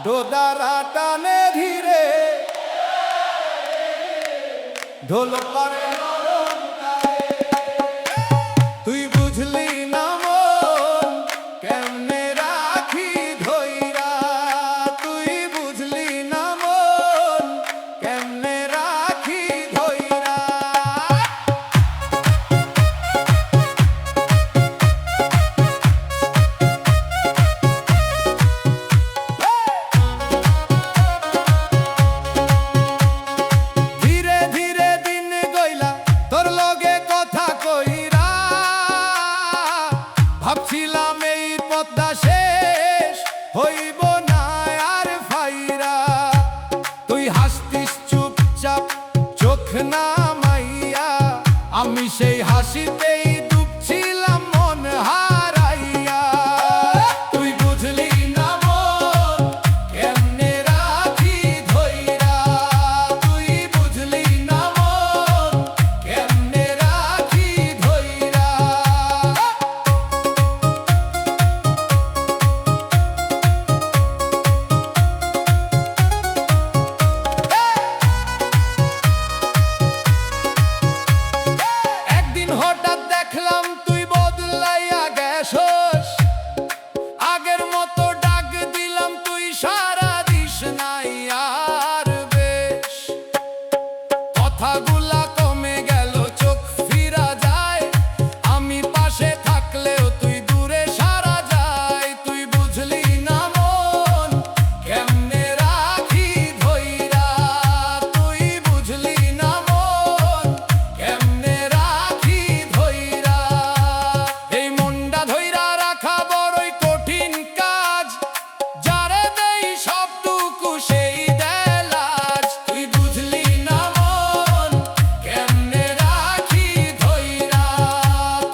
ডোদারা টানে ধীরে ঢোল করে নরম গায়ে। তুই বুঝলি না মন কেমনে রাখি ধইরা, তুই বুঝলি না মন কেমনে রাখি ধইরা। ধীরে ধীরে দিন গইলা তোর লগে কথা কইরা, ভাবছিলাম এই পদ্মা শেষ হইব না আর ফাইরা। তুই হাসতিস চুপচাপ চোখ না মাইয়া, আমি সেই হাসিতেই ডুবছিলাম মন হারাইয়া। তুই বুঝলি না মন কেমনে রাখি ধইরা, তুই বুঝলি না মন কেমনে রাখি ধইরা। একদিন হঠাৎ দেখলাম তুই বদলাইয়া গেছস, আগের মতো ডাক দিলাম তুই সারা দিস নাই আর বেশ। কথাগুলা কমে গেল চোখ ফিরা যায়, আমি পাশে থাকলেও তুই দূরে সারা যায়। তুই বুঝলি না মন কেমনে রাখি ধইরা, তুই বুঝলি না মন কেমনে রাখি ধইরা। এই মনটা ধইরা রাখা বড়ই কঠিন কাজ, যারে দেই সবটুকু সেই দেয় লাজ। তুই বুঝলি না মন কেমনে রাখি ধইরা,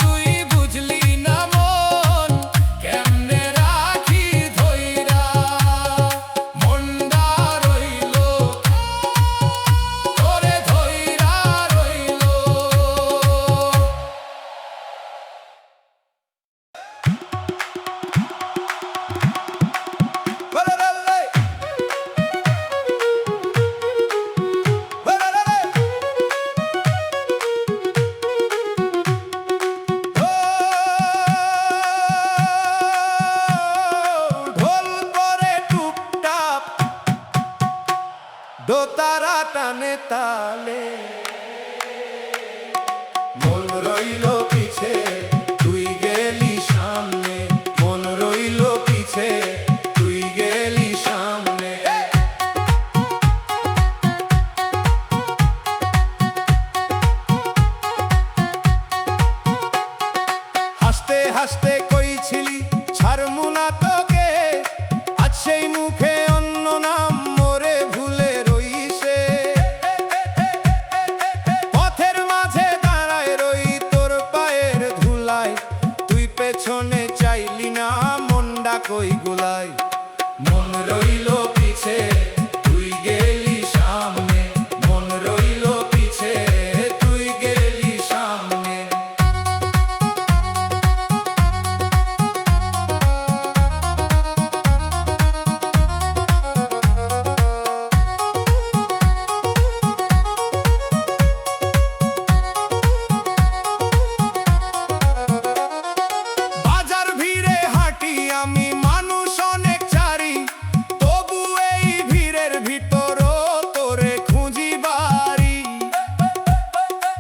তুই বুঝলি না মন কেমনে রাখি ধইরা। মনটা রইলো তোরে ধইরা রইলো। ঢোল করে টুপটাপ দোতারা টানে তালে, মন রইল পিছে তুই গেলি সামনে, মন রইল পিছে তুই গেলি সামনে। হাসতে হাসতে কইছিলি ছাড়মু না তোকে, আজ সেই মুখে অন্য নাম মোরে ভুলে রইছে। পথের মাঝে দাঁড়ায় রই তোর পায়ের ধুলায়, তুই পেছনে চাইলি না মনটা কই গুলাই। মন রইল পিছে তুই গেলি সামনে, মন রইল পিছে তুই গেলি সামনে। বাজার ভিড়ে হাঁটি আমি, মানুষ অনেক চারি, তবু এই ভিড়ের ভিতরও তোরে খুঁজি বাড়ি।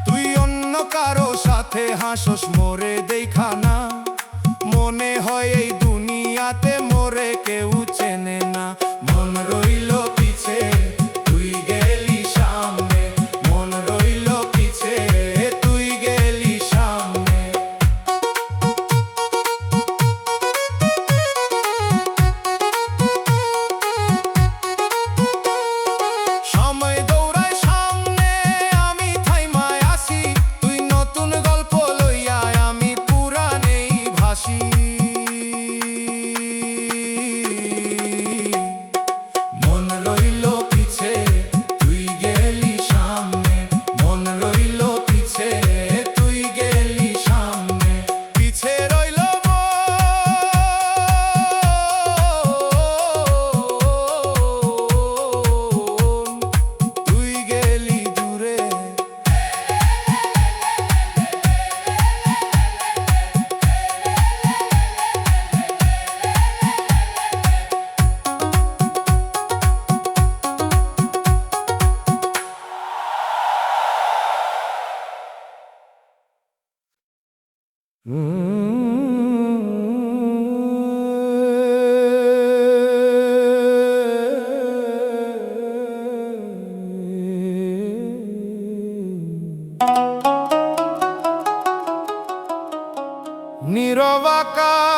তুই অন্য কারো সাথে হাসস মোরে দেখা না, মনে হয় এই দুনিয়াতে মোরে কেউ চেনে না। মন রইল পিছে তুই গেলি সামনে, মন রইল পিছে তুই গেলি সামনে। সময় দৌড়ায় সামনে, আমি থাইমায় আসি, তুই নতুন গল্প লইয়া আমি পুরানেই ভাসি।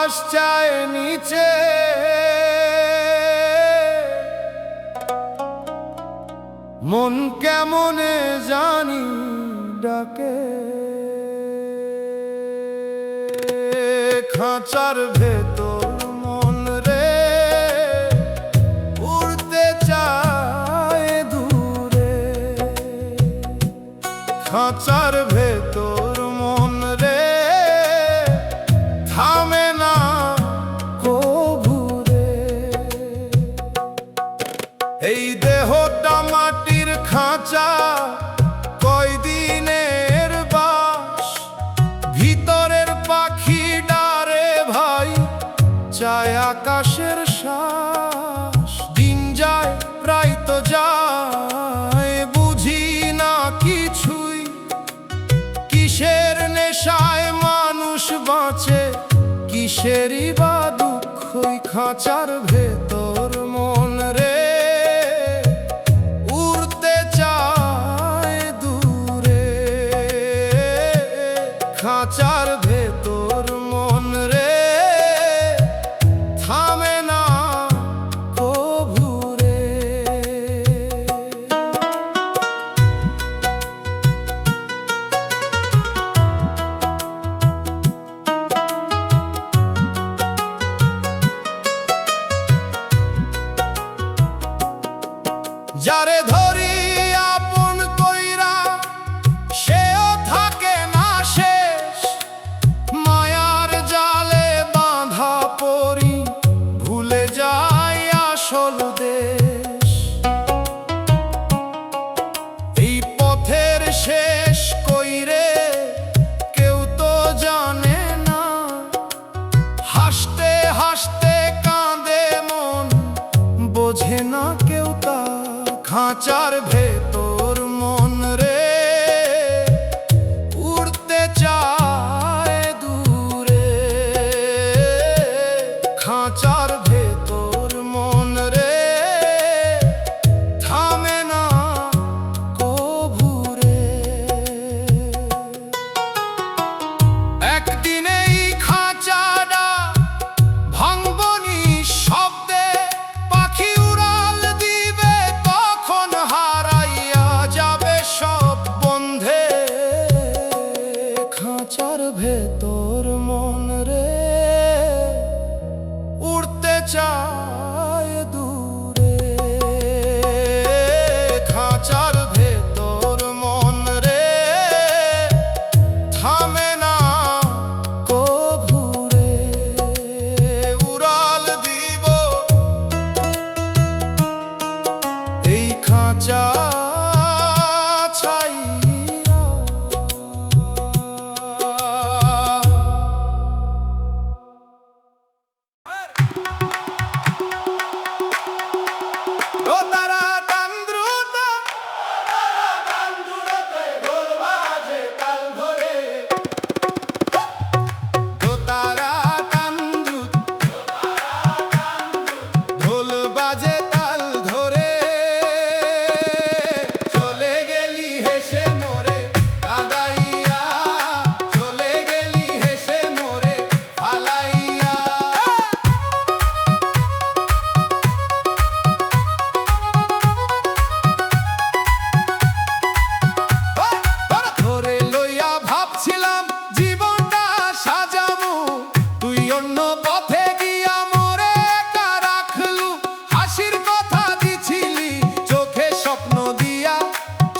বাতাস চায় নিচে, মন কেমনে জানি ডাকে। খাঁচার ভেতর মন রে উড়তে চায় দূরে, খাঁচার ভেতর মন রে থামে না কভু রে। এই দেহটা মাটির খাঁচা, কয়দিনের বাস, ভিতরের পাখি ডারে ভাই চায় আকাশের শ্বাস। দিন যায় প্রায় তো যায়, বুঝি না কিছুই, কিসের নেশায় মানুষ বাঁচে, কিসেরই বা দুঃখই। খাঁচার ভেতর মন রে উড়তে চায় দূরে, খাঁচার ভেতর মন রে থামে না কভু রে। যারে ধরি আপন কইরা সেও থাকে না শেষ, মায়ার জালে বাঁধা পড়ি ভুলে যায় আসল দেশ। এই পথের শেষ কইরে কেউ তো জানে না, হাসতে হাসতে কাঁদে মন বোঝে না কেউ তা। খাঁচার ভেতর মন রে উড়তে চায় দূরে, খাঁচার ভেতর মন রে থামে না কভু রে। একদিন এই খাঁচাটা ভাঙবনি শব্দে, পাখি উড়াল দিবে তখন হারাইয়া যাবে সব বন্ধে। খাঁচার ভেতর মন রে উড়তে চায় দূরে, খাঁচার ভেতর মন রে থামে না কভু রে। উড়াল দিব এই খাঁচা ছাইয়া। ও তারা টান দ্রুত, ঢোল বাজে তাল ধরে। ও তারা টান দ্রুত, ঢোল বাজে তাল ধরে। চলে গেলি হেসে মোরে কাঁদাইয়া, চলে গেলি হেসে মোরে ফালাইয়া। ধরে লইয়া ভাবছিলাম জীবনটা সাজামু, তুই অন্য পথে গিয়া মোরে একা রাখলু। হাসির কথা দিছিলি চোখে স্বপ্ন দিয়া,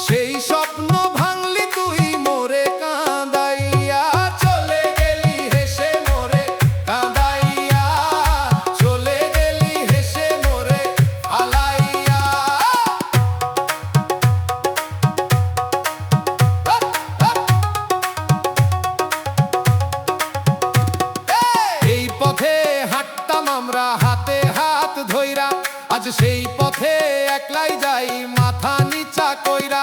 সেই স্বপ্ন ভাঙলি তুই মোরে কাঁদাইয়া। চলে গেলি হেসে মোরে কাঁদাইয়া, চলে গেলি হেসে মোরে ফালাইয়া। এই পথে হাঁটতাম আমরা হাতে হাত ধইরা, আজ সেই পথে একলাই যাই মাথা নিচা কইরা।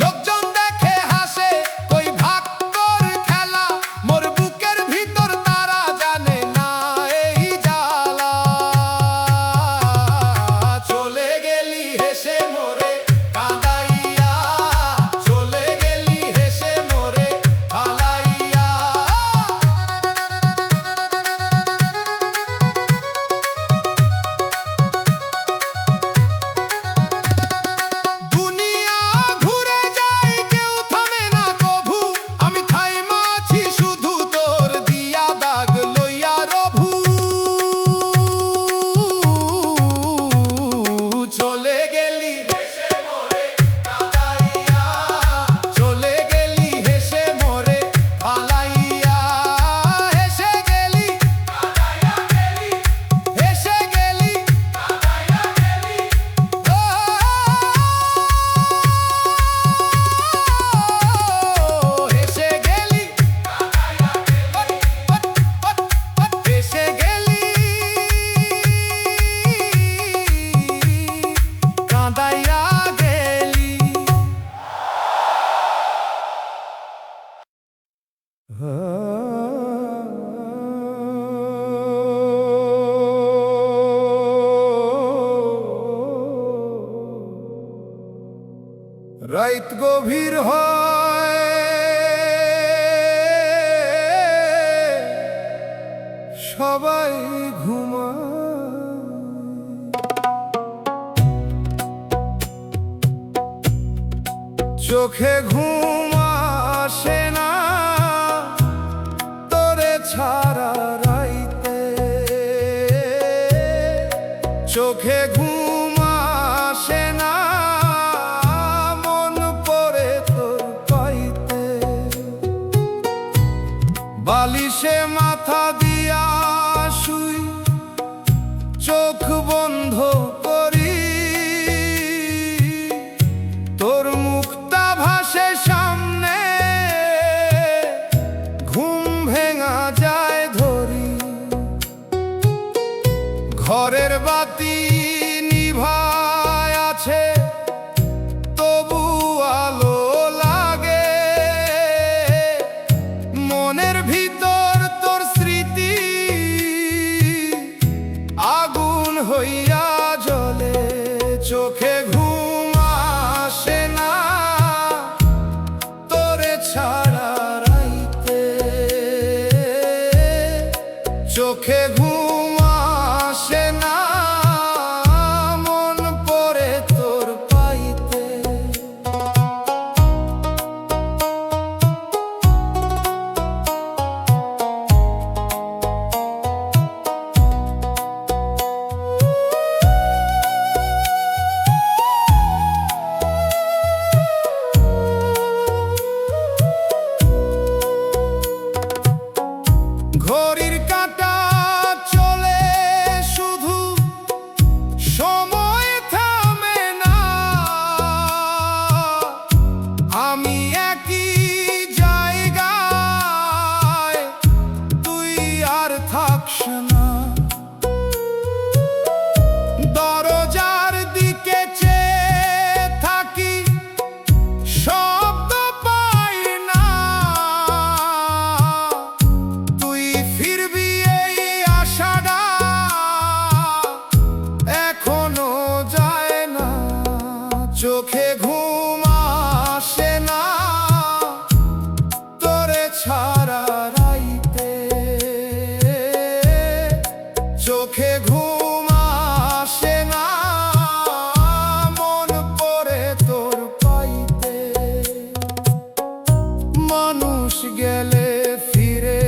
লোকজন দেখে হাসে কই ভাগ কর খেলা, মোর বুকের ভিতর তারা জানে না এই জ্বালা। চলে গেলি হেসে মোরে কাঁদাইয়া, চলে গেলি হেসে মোরে ফালাইয়া। রাত গভীর হয়, সবাই ঘুমায়, চোখে ঘুম আসে না তোরে ছাড়া রাইতে, চোখে ঘুম আসে না মন পড়ে তোর পাইতে, বালিশে মাথা দিয়া শুই, চোখ বন্ধ করি, তোর মুখটা ভাসে সামনে, ঘুম ভেঙা যায় ধরি, ঘরের বাতি নিভায় আছে তবু আলো লাগে, মনের ভিতর তোর স্মৃতি আগুন হইয়া জ্বলে, চোখে ঘুম আসে না তোরে ছাড়া রাইতে, চোখে ঘুম আসে না মন পড়ে তোর পাইতে। ঘড়ির কাঁটা চলে শুধু, সময় থামে না, আমি একই জায়গায়, তুই আর থাকস না, দরজার দিকে চেয়ে থাকি, শব্দ পাই না, তুই ফিরবি এই আশাটা এখনো যায় না, চোখে ঘুম আসে না তোরে ছাড়া রাইতে, চোখে ঘুম আসে না মন পড়ে তোর পাইতে, মানুষ গেলে ফিরে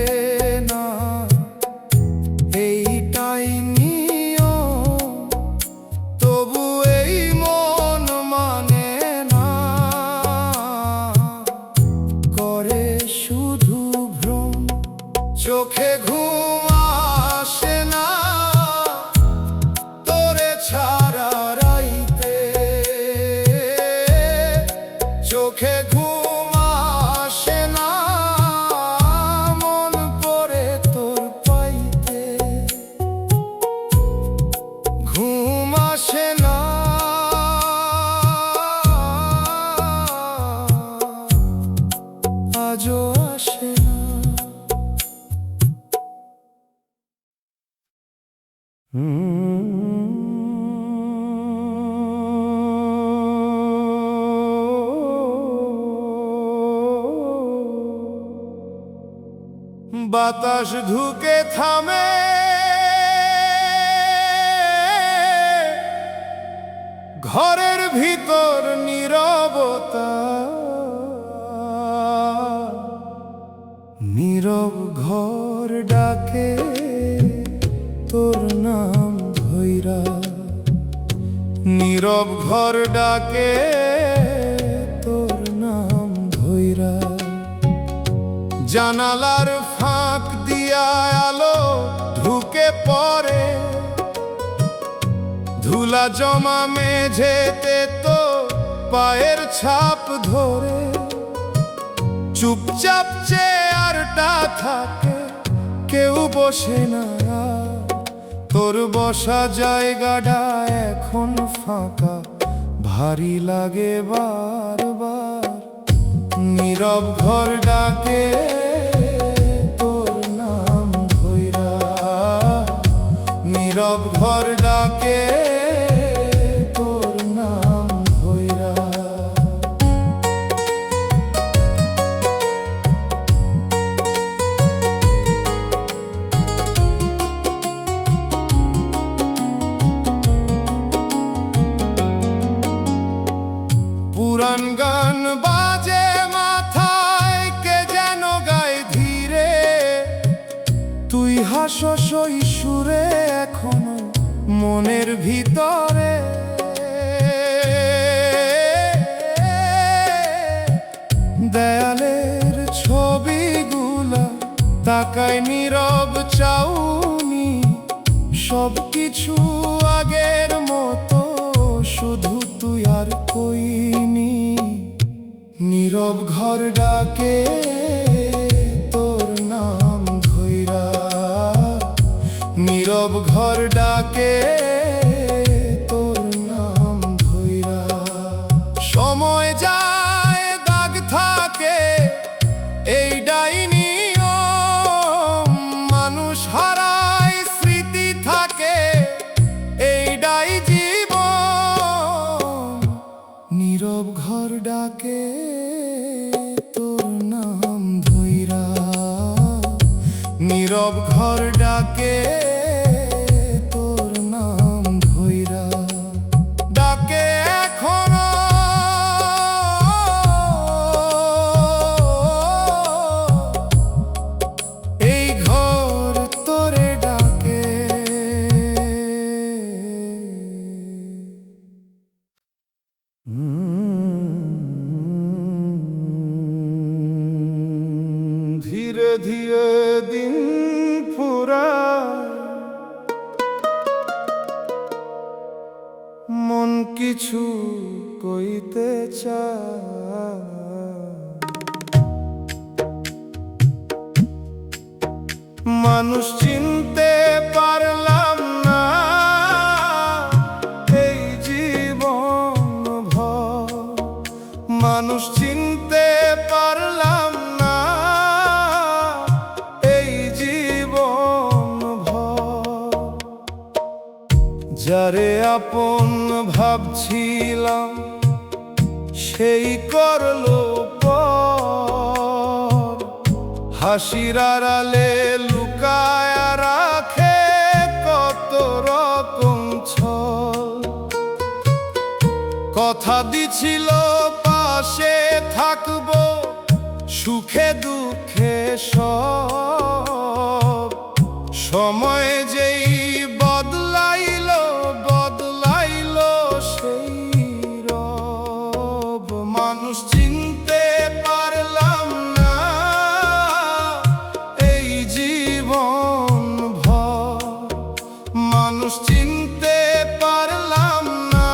না এইটাই নিয়ম, তবু এই মন মানে না, করে শুধু ভ্রম, চোখে ঘুম আসে না তোরে ছাড়া রাইতে, চোখে ঘুম আসে না মন পড়ে তোর পাইতে, ঘুম আসে না, আজও আসে না। বাতাস ঢুকে থামে, ঘরের ভিতর নীরবতা, নীরব ঘর ডাকে তোর নাম ধইরা, নীরব ঘর ডাকে তোর নাম ধইরা, জানালার ফাঁক দিয়া আলো ঢুকে পড়ে, ধুলা জমা মেঝেতে তো পায়ের ছাপ ধরে, চুপচাপ চেয়ারটা থাকে, কেউ বসে না, তোর বসা জায়গাটা এখন ফাঁকা, ভারী লাগে বারবার, নীরব ঘর ডাকে তোর নাম ধইরা, নীরব ঘর ডাকে তোর নাম ধইরা। মনের ভিতরে দেয়ালের ছবিগুলা তাকায় নীরব চাউনি, সবকিছু আগের মতো, শুধু তুই আর কইনি। নীরব ঘর ডাকে তোর নাম ধইরা, নীরব ঘর ডাকে তোর নাম ধইরা। সময় যায় দাগ থাকে এইটাই নিয়ম, মানুষ হারায় স্মৃতি থাকে এইটাই জীবন। নীরব ঘর ডাকে তোর নাম ধইরা, নীরব ঘর ডাকে তোর নাম ধইরা। ডাকে এখনো এই ঘর তোরে ডাকে। ধীরে ধীরে দিন ফুরায়, মন কিছু কইতে চায়। মানুষ চিনতে পারলাম না এই জীবন ভর, মানুষ চিনতে পারলাম না এই জীবন ভর। যারে আপন ভাবছিলাম সেই করলো পর, হাসির আড়ালে লুকায় রাখে কত রকম ছল। কথা দিছিল পাশে থাকবো সুখে দুঃখে সব, সময় যেই বদলাইলো বদলাইলো সেই রব। মানুষ চিনতে পারলাম না এই জীবন ভর, মানুষ চিনতে পারলাম না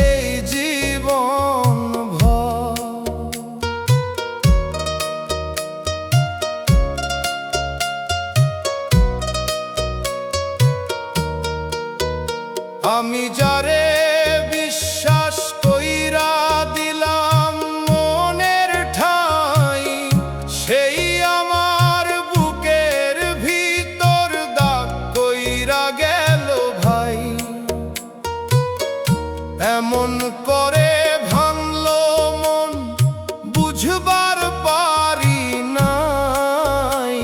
এই জীবন ভর। আমি যারে বিশ্বাস কইরা দিলাম মনের ঠাই, সেই আমার বুকের ভিতর দাগ কইরা গেল ভাই। এমন করে ভাঙলো মন বুঝবার পারি নাই,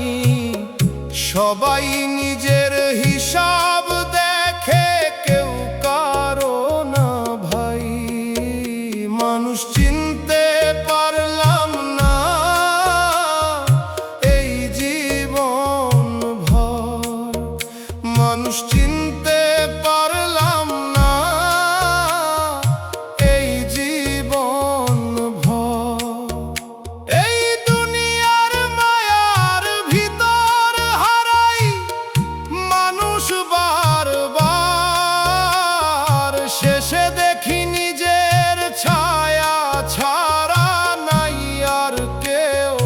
সবাই নিজের হিসাব দেখে কেউ কারো না ভাই। মানুষ চিনতে পারলাম না এই জীবন ভর, মানুষ চিনতে পারলাম না এই জীবন ভর। এই দুনিয়ার মায়ার ভিতর হারাই মানুষ বারবার, শেষে দেখি নিজের ছায়া ছাড়া নাই আর কেউ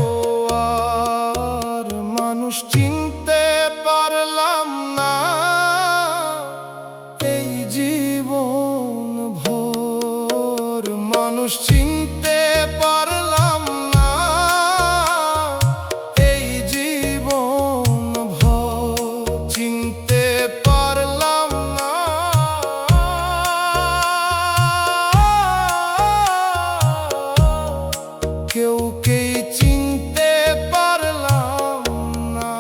আর। মানুষ চিনতে পারলাম না এই জীবন ভর, মানুষ চিনতে পারলাম না এই জীবন ভর, চিনতে পারলাম না। কেউকেই চিনতে পারলাম না।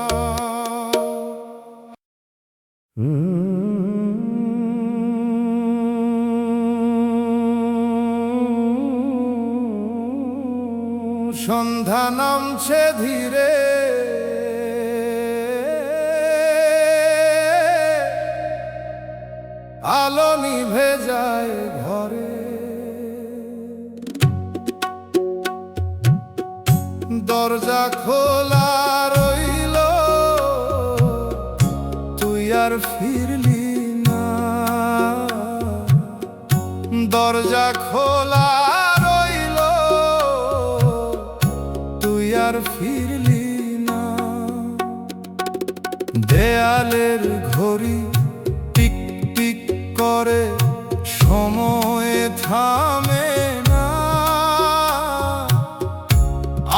সন্ধ্যা নামছে ধীরে, আলো নিভে যায় ঘরে। দরজা খোলা রইল, তুই আর ফিরলি না। দরজা খোলা রইল, তুই আর ফিরলি না। দেয়ালের ঘড়ি টিক টিক করে, সময় থামে না।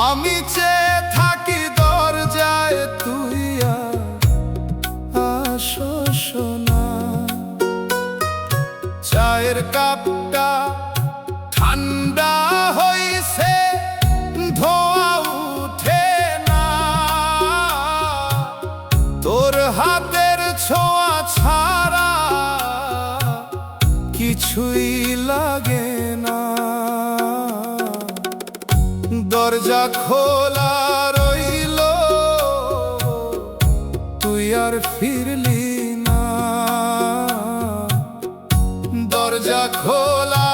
আমি চেয়ে থাকি দরজায়, তুই আর আসোস না। চায়ের কাপটা ঠান্ডা হইছে, ধোয়া উঠে না। তোর হাতের ছোঁয়া ছাড়া কিছুই লাগে না। দরজা খোলা রইল, তুই আর ফিরলি না। দরজা খোলা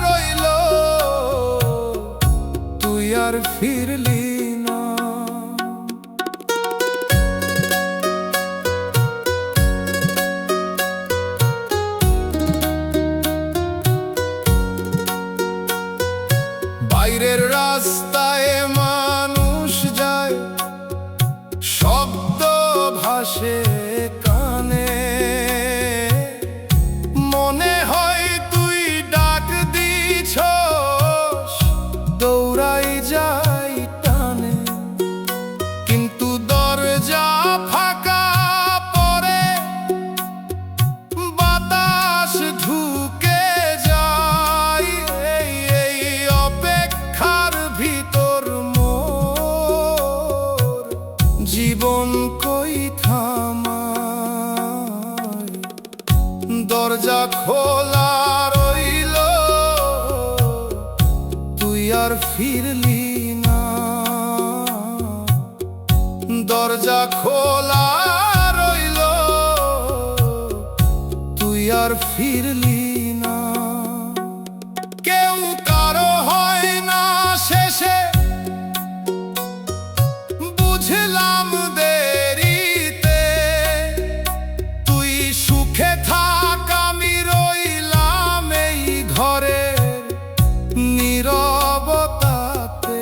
রইল, তুই আর ফিরলি না। বাইরের রাস্তায় মানুষ যায়, শব্দ ভাসে কানে। মনে হয় তুই ডাক দিছস, দৌড়াই যাই টানে। কিন্তু দরজা ফাঁকা পড়ে, বাতাস ঢুকে যায়। এই অপেক্ষার ভিতর মোর জীবন কই থামায়। দরজা খোলা রইল, তুই আর ফিরলি না। দরজা খোলা রইল, তুই আর ফিরলি না। কেউ কারো হয় না শেষে, বুঝলাম দেরিতে। তুই সুখে থাক, আমি রইলাম এই ঘরের নীরবতাতে।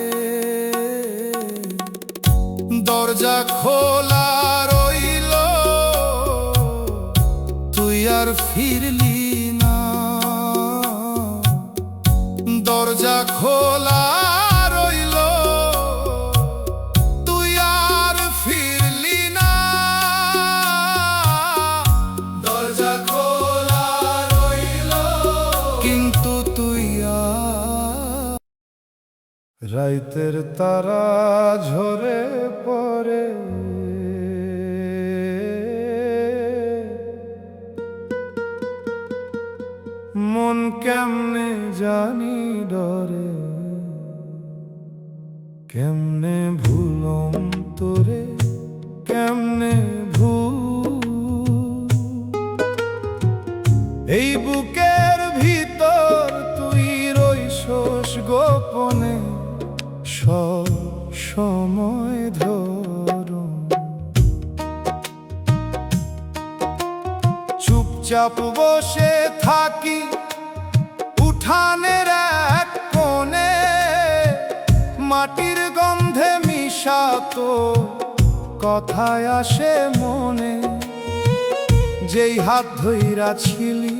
দরজা খোলা রইল, তুই আর ফিরলি না। দরজা খোলা রইল, তুই আর ফিরলি না। দরজা খোলা রইল, কিন্তু তুই আর। রাইতের তারা ঝরে পড়ে, মন কেমনে জানি ডরে। কেমনে ভুলম তোরে, কেমনে ভুল। এই বুকের ভিতর তুই রইছস গোপনে, সব সময় ধরো। চুপচাপ বসে থাকি উঠানের এক কোণে, মাটির গন্ধে মিশাতো কথায় আসে মনে। যেই হাত ধইরা ছিলি,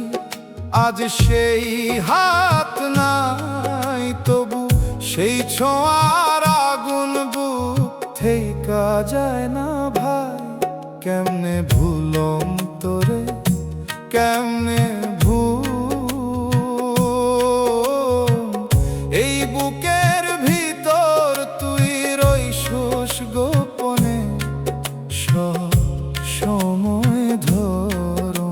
আজ সেই হাত নাই। তবু সেই ছোঁয়ার আগুন বুক থেইকা যায় না ভাই। কেমনে ভুলম তোরে, কেমনে ভুল। এই বুকের ভিতর তুই রইছস গোপনে, সব সময় ধরো।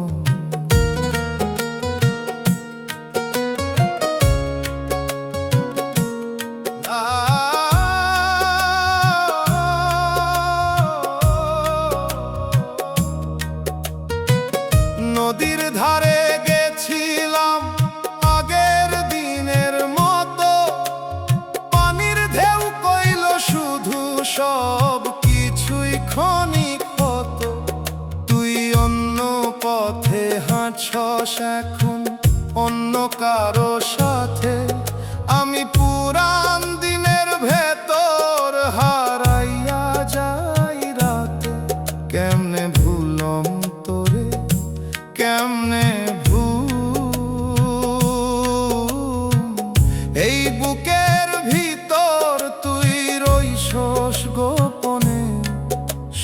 নদীর ধারে পথে হাঁটছস এখন অন্য কারো সাথে, আমি পুরান দিনের ভেতর হারাইয়া যাই রাতে। কেমনে ভুলম তোরে, কেমনে এই বুকের ভিতর তুই রইছস গোপনে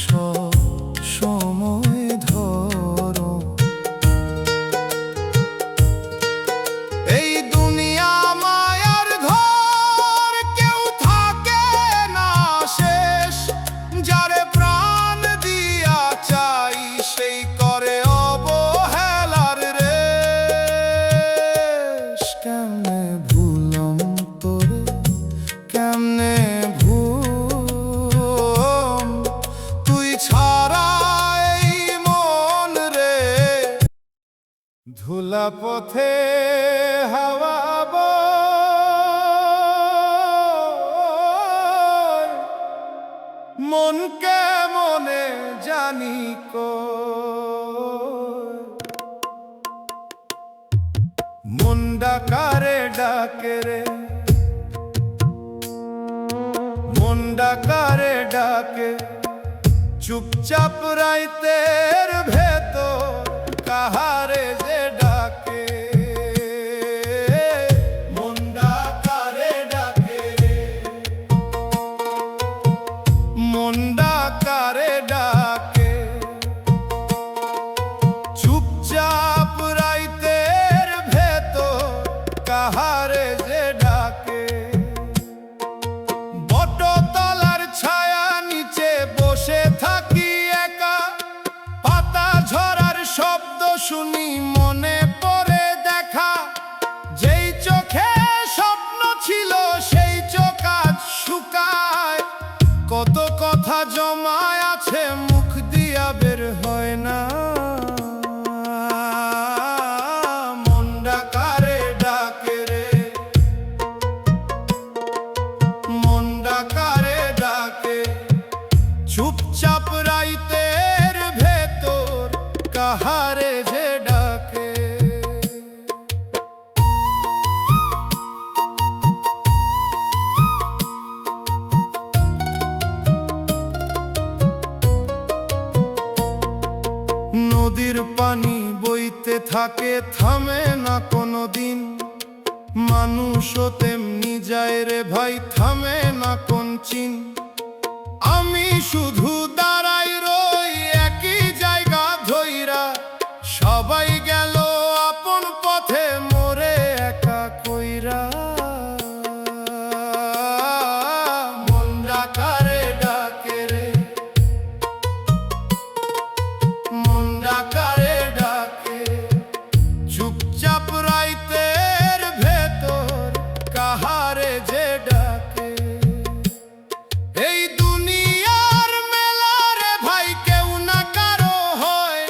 সব সময় ধর। এই দুনিয়া মায়ার ঘর, কেউ থাকে না শেষ, যারে প্রাণ দিয়া চাই সেই করে অবহেলার রেশ। কেমনে ভুলম তোরে, কেমনে ভুল তুই ছাড়া এই মন রে। ধুলা পথে হাওয়া বয়, মন কেমনে জানি কই। মন ডাকারে ডাকে রে, মন ডাকারে ডাকে, চুপচাপ রাইতের ভেতর কাহারে যে ডাকে। মন ডাকারে ডাকে রে, মন ডাকারে ডাকে, চুপচাপ রাইতের ভেতর কাহারে যে ডাকে। বটতলার ছায়া নিচে বসে থাকি একা, পাতা ঝরার শব্দ শুনি মনে পড়ে দেখা। যেই চোখে স্বপ্ন ছিল সেই চোখ আজ শুকায়, কত কথা জমায় আছে মুখ দিয়া বের হয় না। মন ডাকারে ডাকে রে, মন ডাকারে ডাকে, চুপচাপ রাইতের ভেতর কাহারে যে ডাকে। নদীর পানি বইতে থাকে, থামে না কোনো দিন, মানুষও তেমনি যায় রে ভাই, থামে না কোন চিন। আমি শুধু দাঁড়াই রই একই জায়গা ধইরা, সবাই গেল আপন পথে মোরে একা কইরা। মন ডাকারে ডাকে রে, মন ডাকারে ডাকে, চুপচাপ রাইতের ভেতর কাহারে যে ডাকে। এই দুনিয়ার মেলা রে ভাই, কেউ না কারো হয়,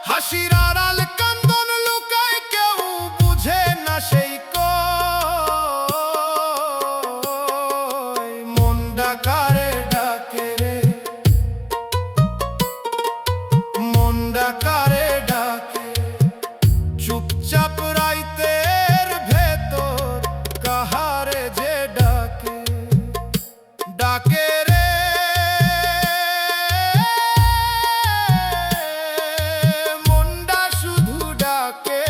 হাসির আড়াল কান্দন লুকায়, কেউ বুঝে না সেই কই। মন ডাকারে ডাকে রে, মন ডাকারে ডাকে, চুপচাপ রাইতের ভেতর কাহারে যে ডাকে। ডাকে রে, মনটা শুধু ডাকে।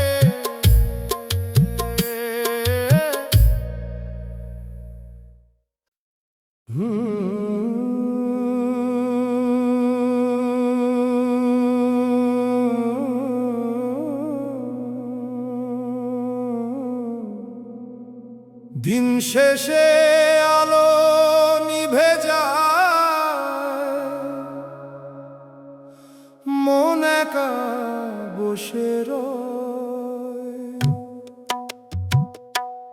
দিন শেষে আলো নিভে যায়, মন একা বসে রয়।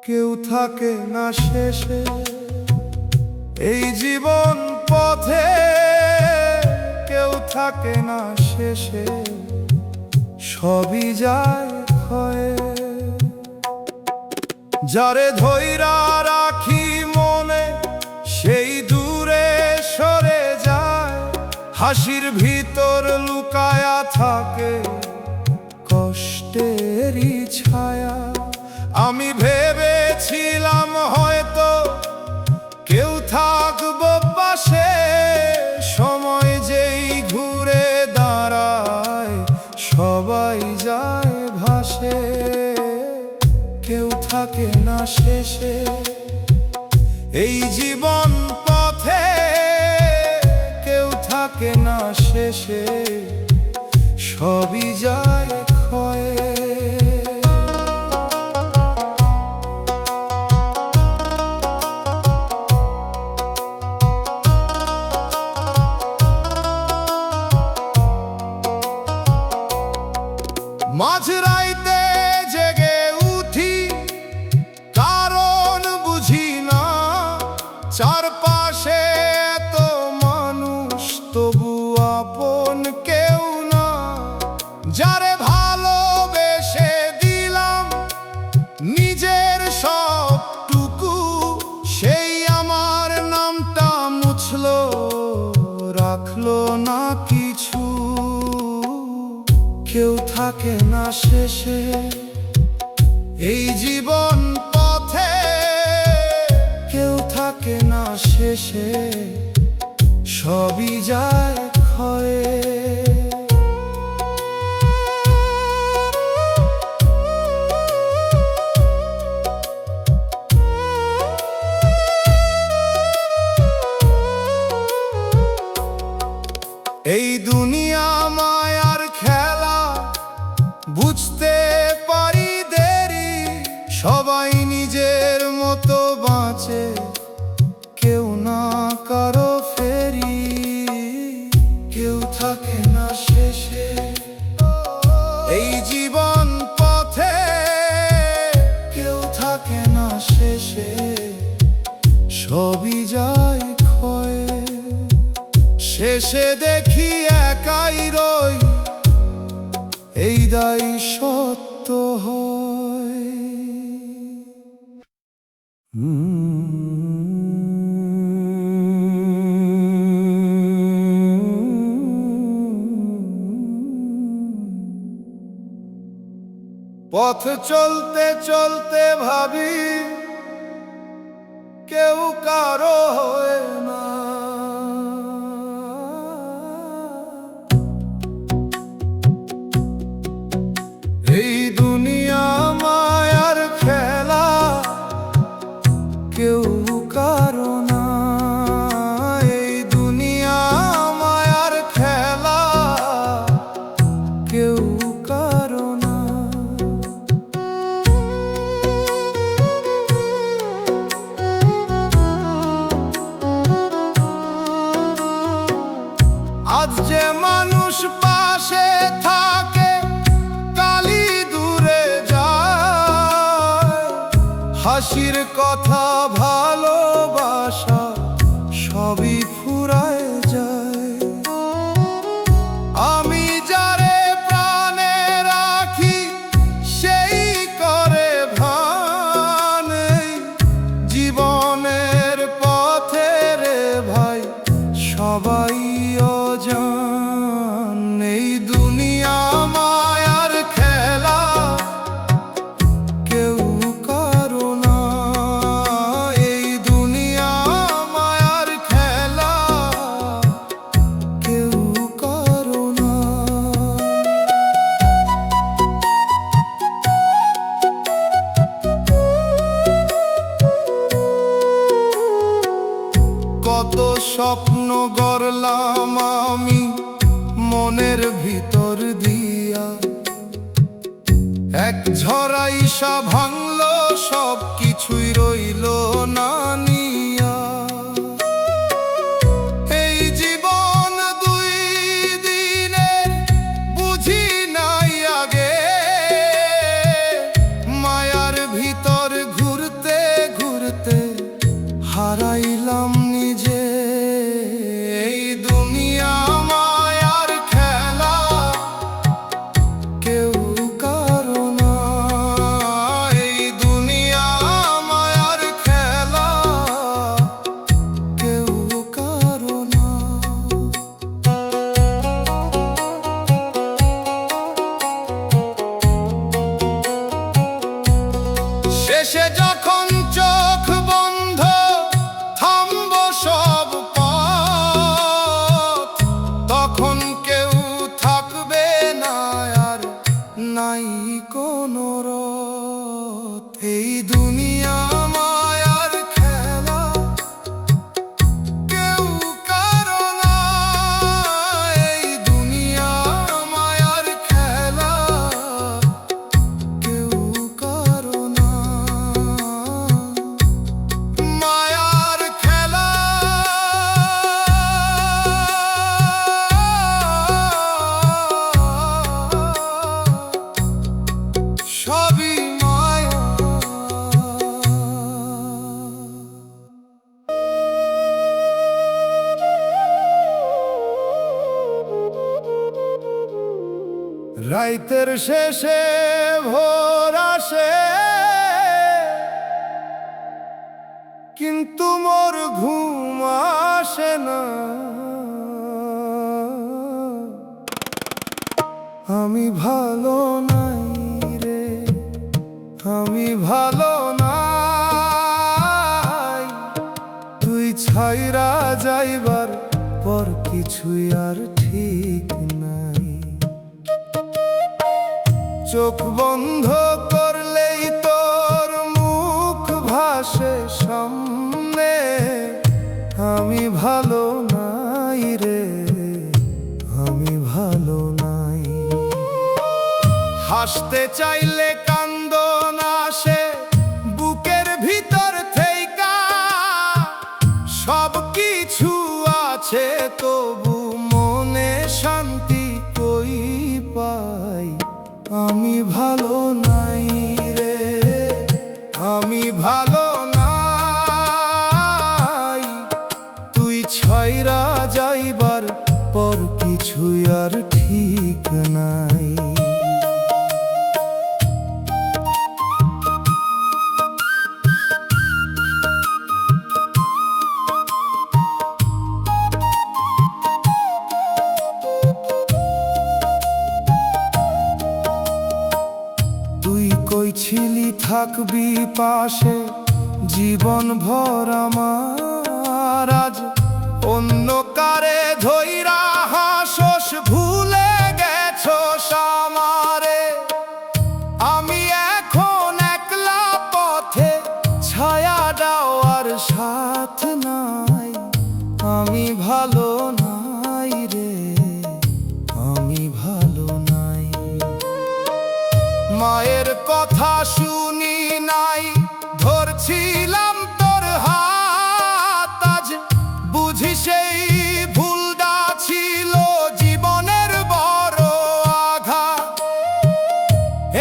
কেউ থাকে না শেষে এই জীবন পথে, কেউ থাকে না শেষে, সবই যায় ক্ষয়ে। যারে ধইরা রাখি মনে সেই দূরে সরে যায়, হাসির ভিতর লুকায়া থাকে কষ্টেরই ছায়া। আমি ভেবেছিলাম হয়তো কেউ থাকবো পাশে, সময় যেই ঘুরে দাঁড়ায় সবাই যায় ভাসে। কেউ থাকে না শেষে এই জীবন পথে, কেউ থাকে না শেষে, সবই যায় ক্ষয়ে। মাঝরাইতে জেগে উঠি কারণ বুঝি না, চারপাশে এত মানুষ তবু আপন কেউ না। যারে ভালোবেসে দিলাম নিজের সবটুকু, সেই আমার নামটা মুছলো, রাখলো না কিছু। কেউ থাকে না শেষে এই জীবন পথে, কেউ থাকে না শেষে, সবই যায় ক্ষয়ে। এই দুনিয়া মায়ার খেলা, বুঝতে পারি দেরি। সবাই নিজের মতো বাঁচে, কেউ না কারো ফেরি। কেউ থাকে না শেষে এই জীবন পথে, কেউ থাকে না শেষে, সবই যায় ক্ষয়ে। শেষে দেখি একাই রই, এই দায় সত্য হয়। পথ চলতে চলতে ভাবি কেউ কারো হয় না। এই দুনিয়া মায়ার খেলা, কেউ কারো না। এই দুনিয়া মায়ার খেলা, কেউ কারো না। আজ যে মানুষ পাশে থাকে, কালই দূরে যায়। হাসির কথা ভালোবাসা সবই ফুরায় যায়। আমি যারে প্রাণে রাখি সেই করে ভান, জীবনের পথে রে ভাই সবাই অজান। এই দুনিয়া মায়ার খেলা, কেউ কারো না। এই দুনিয়া মায়ার খেলা, কেউ কারো না। কত স্বপ্ন গড়লাম আমি মনের ভিতর দিয়া, এক ঝড় আইসা ভাঙলো সব কিছুই রইল না নিয়া। এই জীবন দুই দিনের বুঝি নাই আগে, মায়ার ভিতর ঘুরতে ঘুরতে হারাইলাম নিজে। এই দুনিয়া মায়ার খেলা, কেউ কারো না। এই দুনিয়া মায়ার খেলা, শেষে যখন চোখ বন্ধ থামব সব পথ, তখন কেউ থাকবে না আর নাই কোনো রথ। এই দুনিয়া মায়ার খেলা, কেউ কারো না। এই দুনিয়া মায়ার খেলা, কেউ কারো না। মায়ার খেলা, সবই মায়া। রাইতের শেষে ভোর আসে, কিন্তু মোর ঘুম আসে না। আমি ভালো নাই রে, আমি ভালো নাই। তুই ছাইরা যাইবার পর কিছুই আর ঠিক নাই। চোখ বন্ধ করলেই তোর মুখ ভাসে সামনে। আমি ভালো নাই রে, আমি ভালো নাই। হাসতে চাইলে কান্দন আসে বুকের ভিতর থেইকা। সব কিছু আছে তবু মনে শান্তি কই পাই। আমি ভালো নাই রে, আমি ভালো নাই। তুই ছাইরা যাইবার পর কিছুই আর ঠিক নাই। তুই কইছিলি থাকবি পাশে জীবন ভর আমার। আজ অন্য কারে ধইরা হাসোস, ভুলে গেছোস আমারে। আমি এখন একলা পথে, ছায়া দেওয়ার সাথ নাই। আমি ভালো নাই রে, আমি ভালো নাই। মায়ের কথা শুনি নাই, ধরছিলাম তোর হাত। আজ বুঝি সেই ভুলটা ছিল জীবনের বড় আঘাত।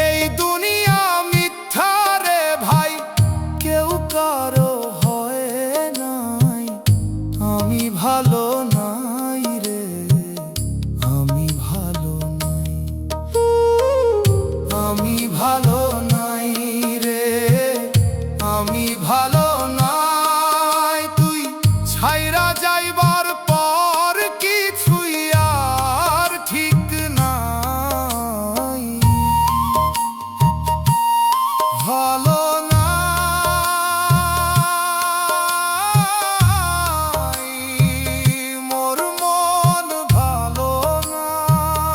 এই দুনিয়া মিথ্যা রে ভাই, কেউ কারো হয় নাই। আমি ভালো নাই রে, আমি ভালো নাই। আমি ভালো নাই রে, আমি ভালো নাই। তুই ছাইরা যাইবার পর কিছুই আর ঠিক নাই। ভালো নাই, মোর মন ভালো নাই।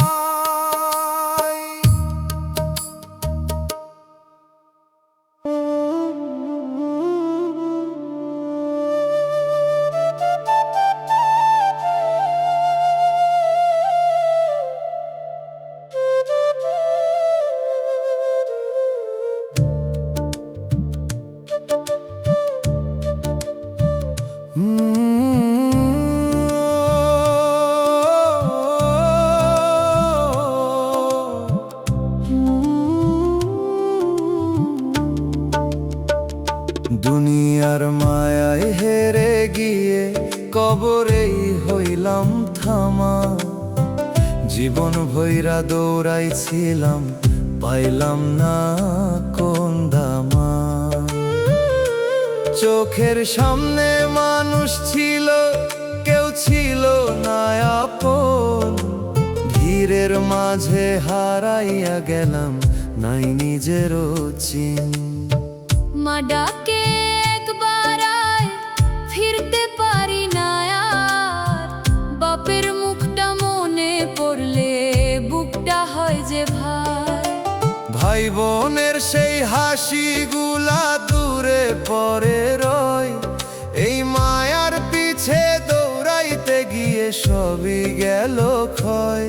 দুনিয়ার মায়ায় হেরে গিয়ে কবরেই হইলাম থামা। জীবন ভৈরা দৌড়াইছিলাম, পাইলাম না কোন দামা। চোখের সামনে মানুষ ছিল, কেউ ছিল না আপন। ভিড়ের মাঝে হারাইয়া গেলাম, নাই নিজেরও চিন। মা ডাকে একবার আয়, ফিরতে পারি না আর। বাপের মুখটা মনে পড়লে বুকটা হয় যে ভার। ভাই বোনের সেই হাসিগুলা দূরে পরে রয়, এই মায়ার পিছে দৌড়াইতে গিয়ে সবই গেল ক্ষয়।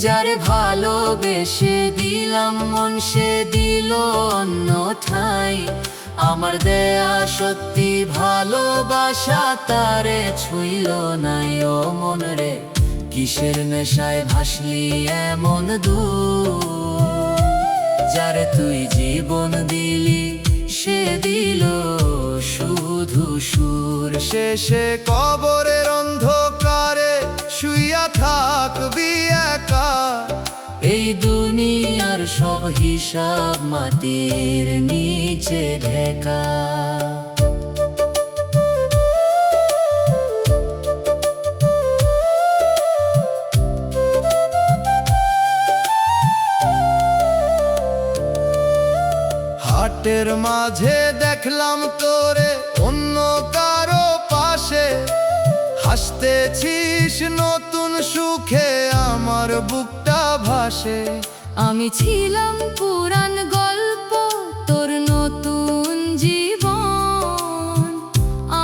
যারে ভালোবেসে দিলাম মন, সে দিল অন্য ঠাই। আমার দেয়া সত্যি ভালোবাসা তারে ছুঁইল নাই। ও মন রে, কিসের নেশায় ভাসলি এমন দূর? যারে তুই জীবন দিলি, সে দিল শুধু সুর। শেষে কবরের অন্ধকারে শুইয়া থাকবি একা। এই দুনিয়ার সব হিসাব মাটির নিচে ঢেকা। হাটের মাঝে দেখলাম তোরে অন্য কারো পাশে, হাসতেছিস নতুন সুখে, আমার বুকটা ভাসে। আমি ছিলাম পুরান গল্প, তোর নতুন জীবন।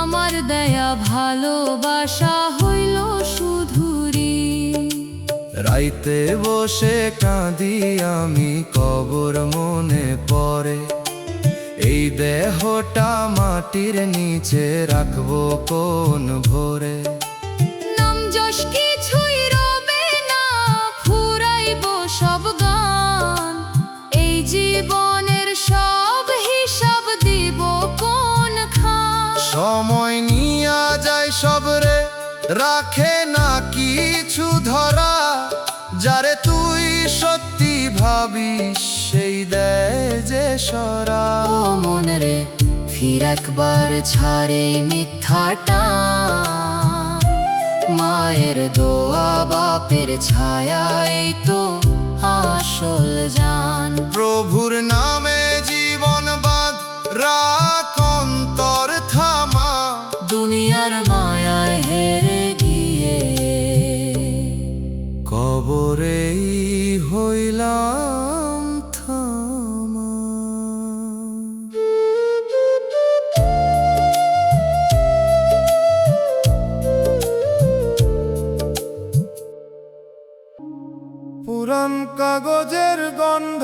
আমার দেয়া ভালোবাসা হইল শুধু ঋণ। রাইতে বসে কাঁদি আমি, কবর মনে পড়ে। এই দেহটা মাটির নিচে রাখবো কোন ভোরে? নাম যশ কিছুই রবে না, ফুরাইব সব গান। এই জীবনের সব হিসাব দিব কোন খান? সময় নিয়া যায় সব রে, রাখে না কিছু ধরা। যারে তুই সত্যি ভাবিস, সেই দেয় যে সরা। ও মন রে, ফির একবার ছাড়ে মিথ্যাটা। মায়ের দোয়া বাপের ছায়া, এই তো আসল জান। প্রভুর নামে জীবন বাঁধ, রাখ অন্তর থামা। দুনিয়ার মায়ায় হেরে গিয়ে কবরেই হইলাম থামা। পুরান কাগজের গন্ধ,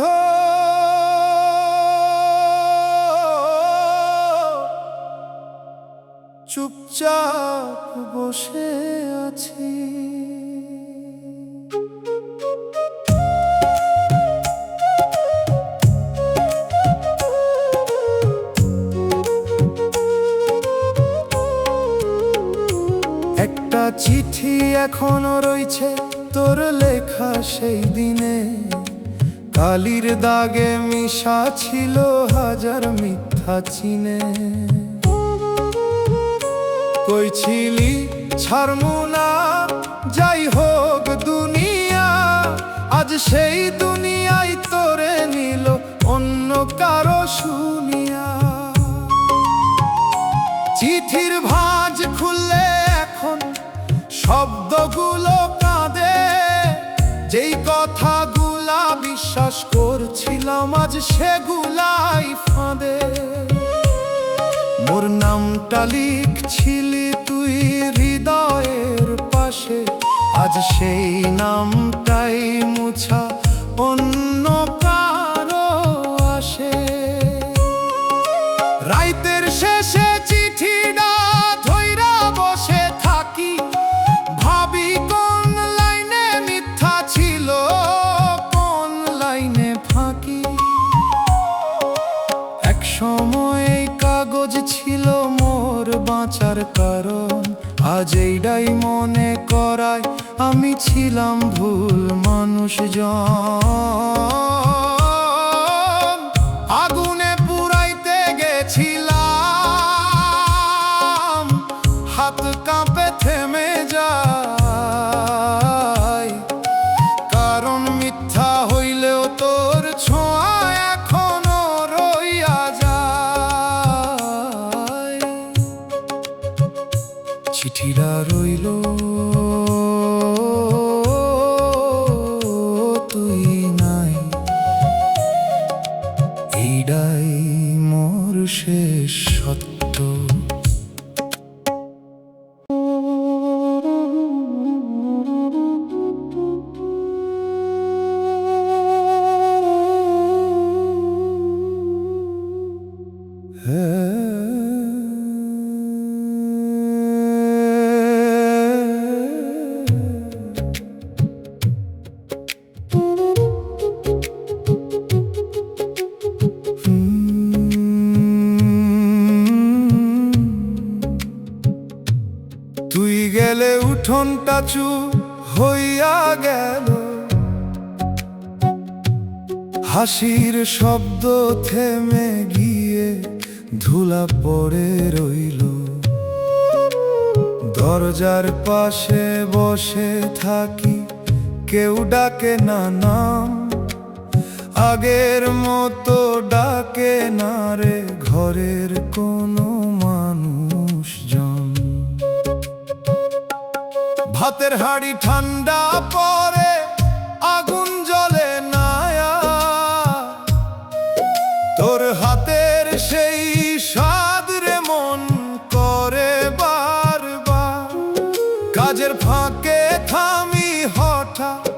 চুপচাপ বসে আছি। একটা চিঠি এখনো রইছে তোর লেখা সেই দিনে। কালির দাগে মিশা ছিল হাজার মিথ্যা চিনে। কইছিলি ছাড়মু না, যাই হোক দুনিয়া। আজ সেই দুনিয়ায় তোরে নিল অন্য কারো শুনিয়া। চিঠির ভাঁজ খুললে এখন শব্দগুলো কাঁদে। যেই কথাগুলা বিশ্বাস করছিলাম, আজ সেগুলাই ফাঁদে। মোর নামটা লিখছিলি তুই হৃদয়ের পাশে, আজ সেই নামটাই মুছা অন্য কারো আসে। রাইতের শেষে চিঠিটা ধইরা বসে থাকি, ভাবি কোন লাইনে মিথ্যা ছিল, কোন লাইনে ফাঁকি। এক সময় এই কাগজ ছিল মোর বাঁচার কারণ, আজ এইটাই মনে করায় আমি ছিলাম ভুল মানুষজন। আগুনে পুরাইতে গেছিলাম, হাত কাঁপে থেমে যায়। কারণ মিথ্যা হইলেও তোর ছোঁয়া এখনো রইয়া যায়। রইল, তুই নাই, এইডাই মোর শেষ সত্য। তুই গেলে উঠোনটা চুপ হইয়া গেল, হাসির শব্দ থেমে গিয়ে ধুলা পড়ে রইল। দরজার পাশে বসে থাকি, কেউ ডাকে না নাম, আগের মতো ডাকে না রে ঘরের কোনো মানুষজন। ভাতের হাঁড়ি ঠান্ডা পরে আগুন জ্বলে না, তোর হাতের সেই স্বাদ রে মন করে বারবার। কাজের ফাঁকে থামি হঠাৎ,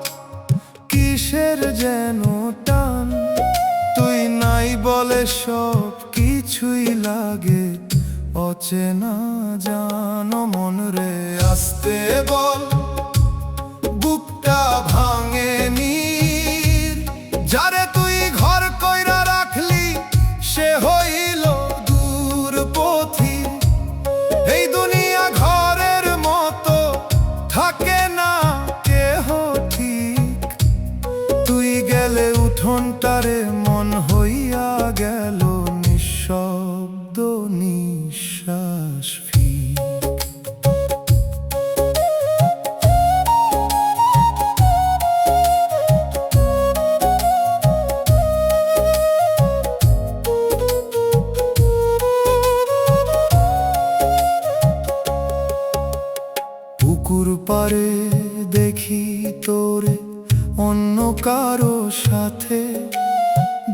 কিসের যেন টান, তুই নাই বলে সব কিছুই লাগে অচেনা। জানো মন রে আসতে বল, বুকটা ভাঙে নীর, যারে তুই ঘর কইরা রাখলি সে হইল দূর পথি। এই দুনিয়া ঘরের মতো থাকে না কেহ ঠিক, তুই গেলে উঠোনটারে মন হইয়া গেল নিঃশব্দ নিঃশ্বাস ফিক। পুকুর পারে দেখি তোরে অন্য কারো সাথে,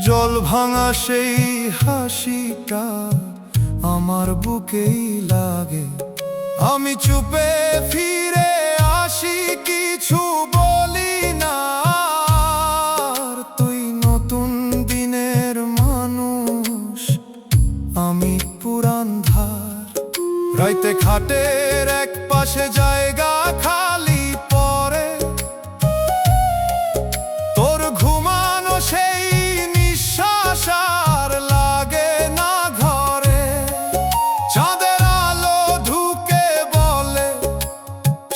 জল ভাঙা সেই হাসিটা আমার বুকেই লাগে। আমি চুপে ফিরে আসি, কিছু বলি না, আর তুই নতুন দিনের মানুষ, আমি পুরান ধার। রাইতে খাটের এক পাশে জায়গা খালি পরে, তোর ঘুমানো সেই নিঃশ্বাস আর লাগে না ঘরে। চাঁদের আলো ঢুকে বলে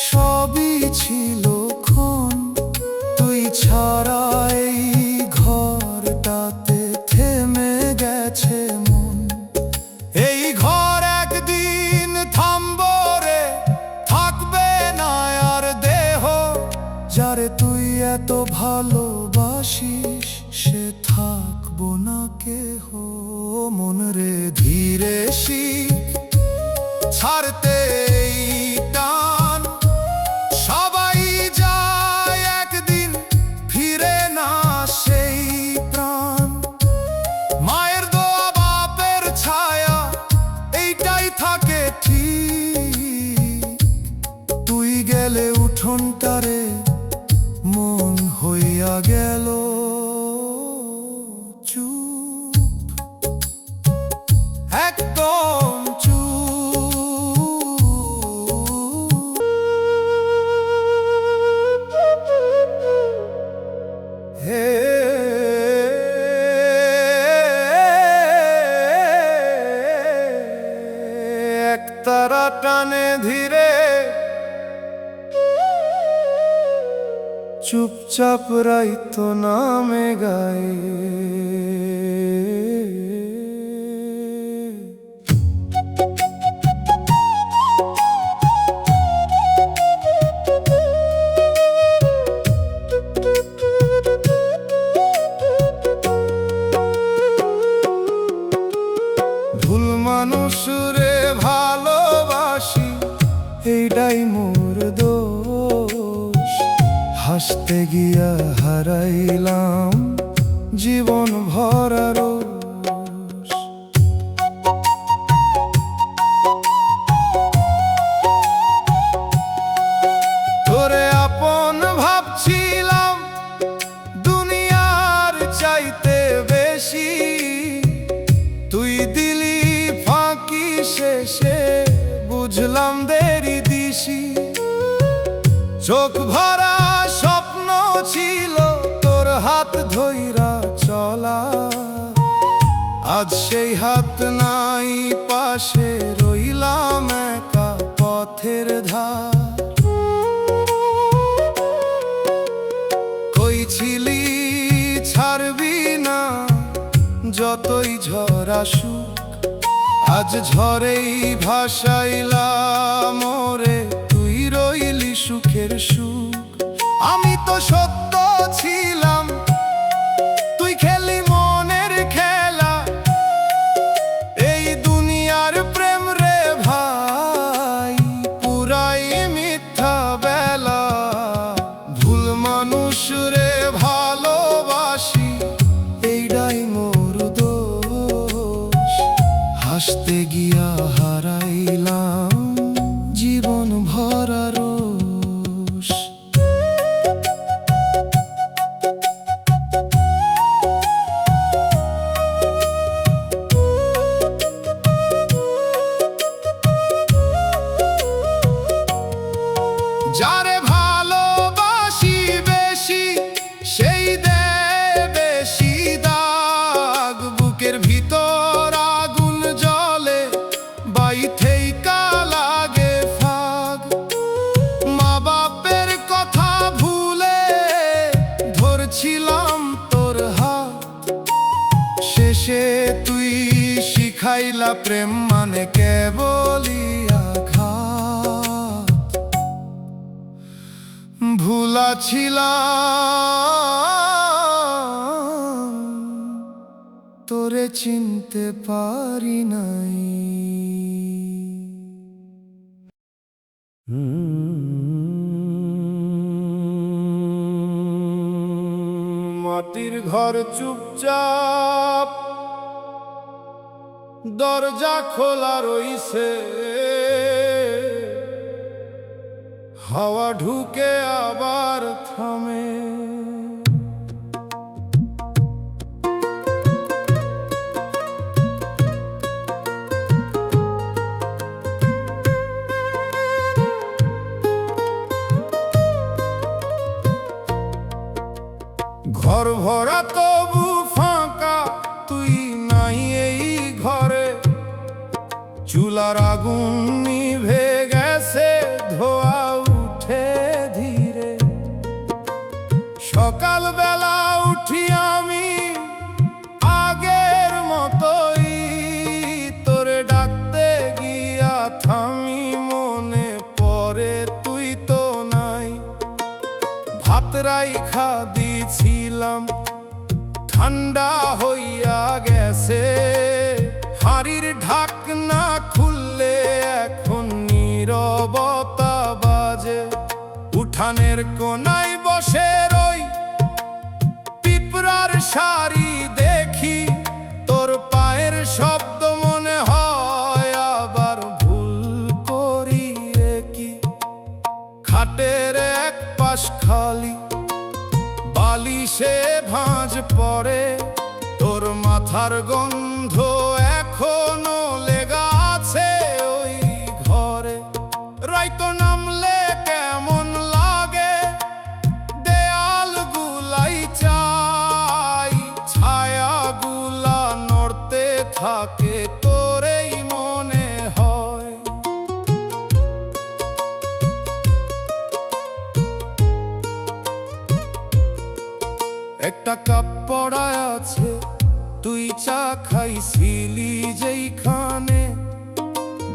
সবই ছিল ক্ষণ, তুই ছাড়া এই ঘরটাতে থেমে গেছে মন। এই ঘর একদিন থামবো রে, থাকবে না আর দেহ, যারে তুই এত ভালোবাসিস সে থাকবো না কেহ। মন রে ধীরে শিখ ছাড়তে এই টান, সবাই যায় একদিন ফিরে না সেই প্রাণ। মায়ের দোয়া বাপের ছায়া এইটাই থাকে ঠিক, তুই গেলে উঠোনটারে মন হইয়া গেল চুপ, একদম চুপ। হে একতারা টানে ধীরে, চুপচাপ রাইত নামে গায়ে। ভুল মানুষ রে ভালোবাসি, এইটাই এইটাই মোর দোষ, হাসতে গিয়া হারাইলাম জীবন ভরা রোষ। তোরে আপন ভাবছিলাম দুনিয়ার চাইতে বেশি, তুই দিলি ফাঁকি শেষে বুঝলাম দেরি দিশি। চোখ ভরা স্বপ্ন ছিল তোর হাত ধইরা চলা, আজ সেই হাত নাই পাশে রইলাম একা পথের ধার। কই ছিলি ছাড়বি না যতই ঝড় আসুক, আজ ঝড়েই ভাসাইলাম মোরে, তুই রইলি সুখের সুখ। আমি তো সত্য ছিলাম, তুই খেলি মনের খেলা, এই দুনিয়ার প্রেম রে ভাই পুরাই মিথ্যা বেলা। ভুল মানুষ রে ভালোবাসি, এইটাই মোর দোষ, হাসতে গিয়া হারাইলাম জীবন ভরা রোষ। যারে ভালোবাসি বেশি সেই দেয় বেশি দাগ, বুকের ভিতর আগুন জ্বলে বাইথেই লাগে ফাগ। মা বাপের কথা ভুলে ধরছিলাম তোর হাত, শেষে তুই শিখাইলা প্রেম মানে কেবলই আঘাত। ভুলা ছিলাম তোরে চিনতে পারি নাই। মাটির ঘর চুপচাপ দরজা খোলা রইছে, হাওয়া ঢুকে আবার থামে। ঘর ভরা তবু ফাঁকা, তুই নাই এই ঘরে। চুলার আগুন নিভে গেছে, ধোয়া উঠে ধীরে। সকাল বেলা উঠি আমি আগের মতোই, তোরে ডাকতে গিয়া থামি, মনে পড়ে তুই তো নাই। ভাত রাইখা দিছিলাম ঠান্ডা হইয়া গেছে, হাড়ির ঢাকনা খুললে এখন নীরবতা বাজে। উঠানের কোনায় বসে রই পিঁপড়ার শাড়ি দেখি, তোর পায়ের শব্দ মনে হয় আবার ভুল করি কি। খাটের এক পাশ খালি, বালিশে ভাঁজ পড়ে, তোর মাথার গন্ধ এখনো লেগা আছে ওই ঘরে। রাইতো নামলে কেমন লাগে দেয়াল গুলাই চাই, ছায়া গুলা নড়তে থাকে তোরেই মনে হয়। একটা কাপ পড়ায় আছে, তুই চা খাইছিলি যেইখানে,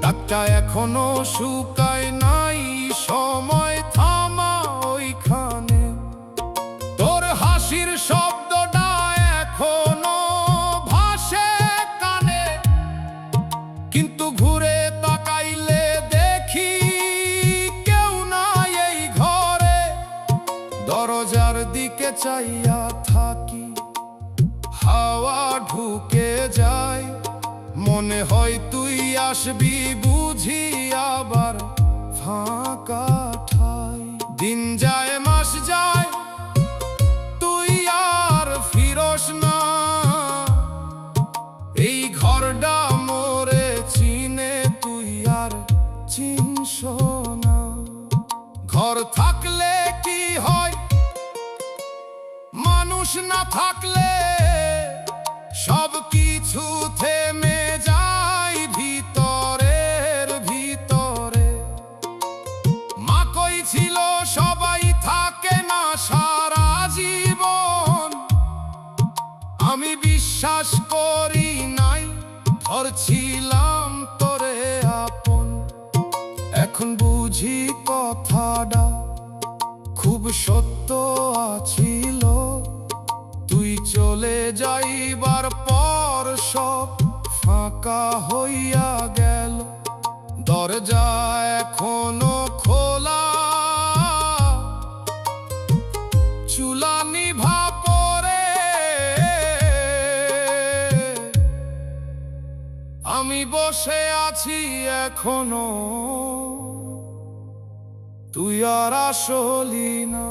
ডাকটা এখনো শুকায় নাই, সময় থামা ওইখানে। তোর হাসির শব্দটা এখনো ভাসে কানে, কিন্তু ঘুরে তাকাইলে দেখি কে মনে হয় তুই আসবি বুঝি আবার ফাঁকা ঠাই। দিন যায় মাস যায় তুই আর ফিরস না, এই ঘরটা মোরে চিনে তুই আর চিনস না। ঘর থাকলে কি হয় মানুষ না থাকলে সব কিছু থেমে যায় ভিতরের ভিতরে। মা কই ছিল সবাই থাকে না সারা জীবন, আমি বিশ্বাস করি নাই ধরছিলাম তোরে আপন। এখন বুঝি কথাটা খুব সত্য আছিল, তুই চলে যাইবার পর সব ফাঁকা হইয়া গেল। দরজা এখনো খোলা, চুলা নিভা পড়ে, আমি বসে আছি এখনো, তুই আর আসলি না।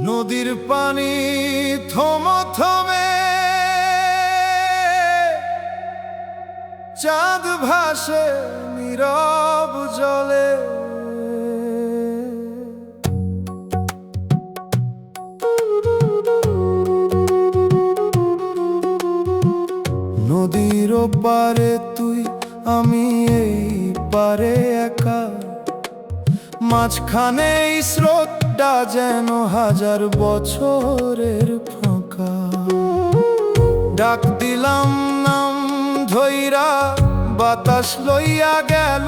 নদীর পানি থমথমে, চাঁদ ভাসে নীরব জলে। নদীর পারে তুই আমি এই পারে একা, মাঝখানে এই স্রোতটা যেন হাজার বছরের ফাঁকা। ডাক দিলাম নাম ধইরা বাতাস লইয়া গেল,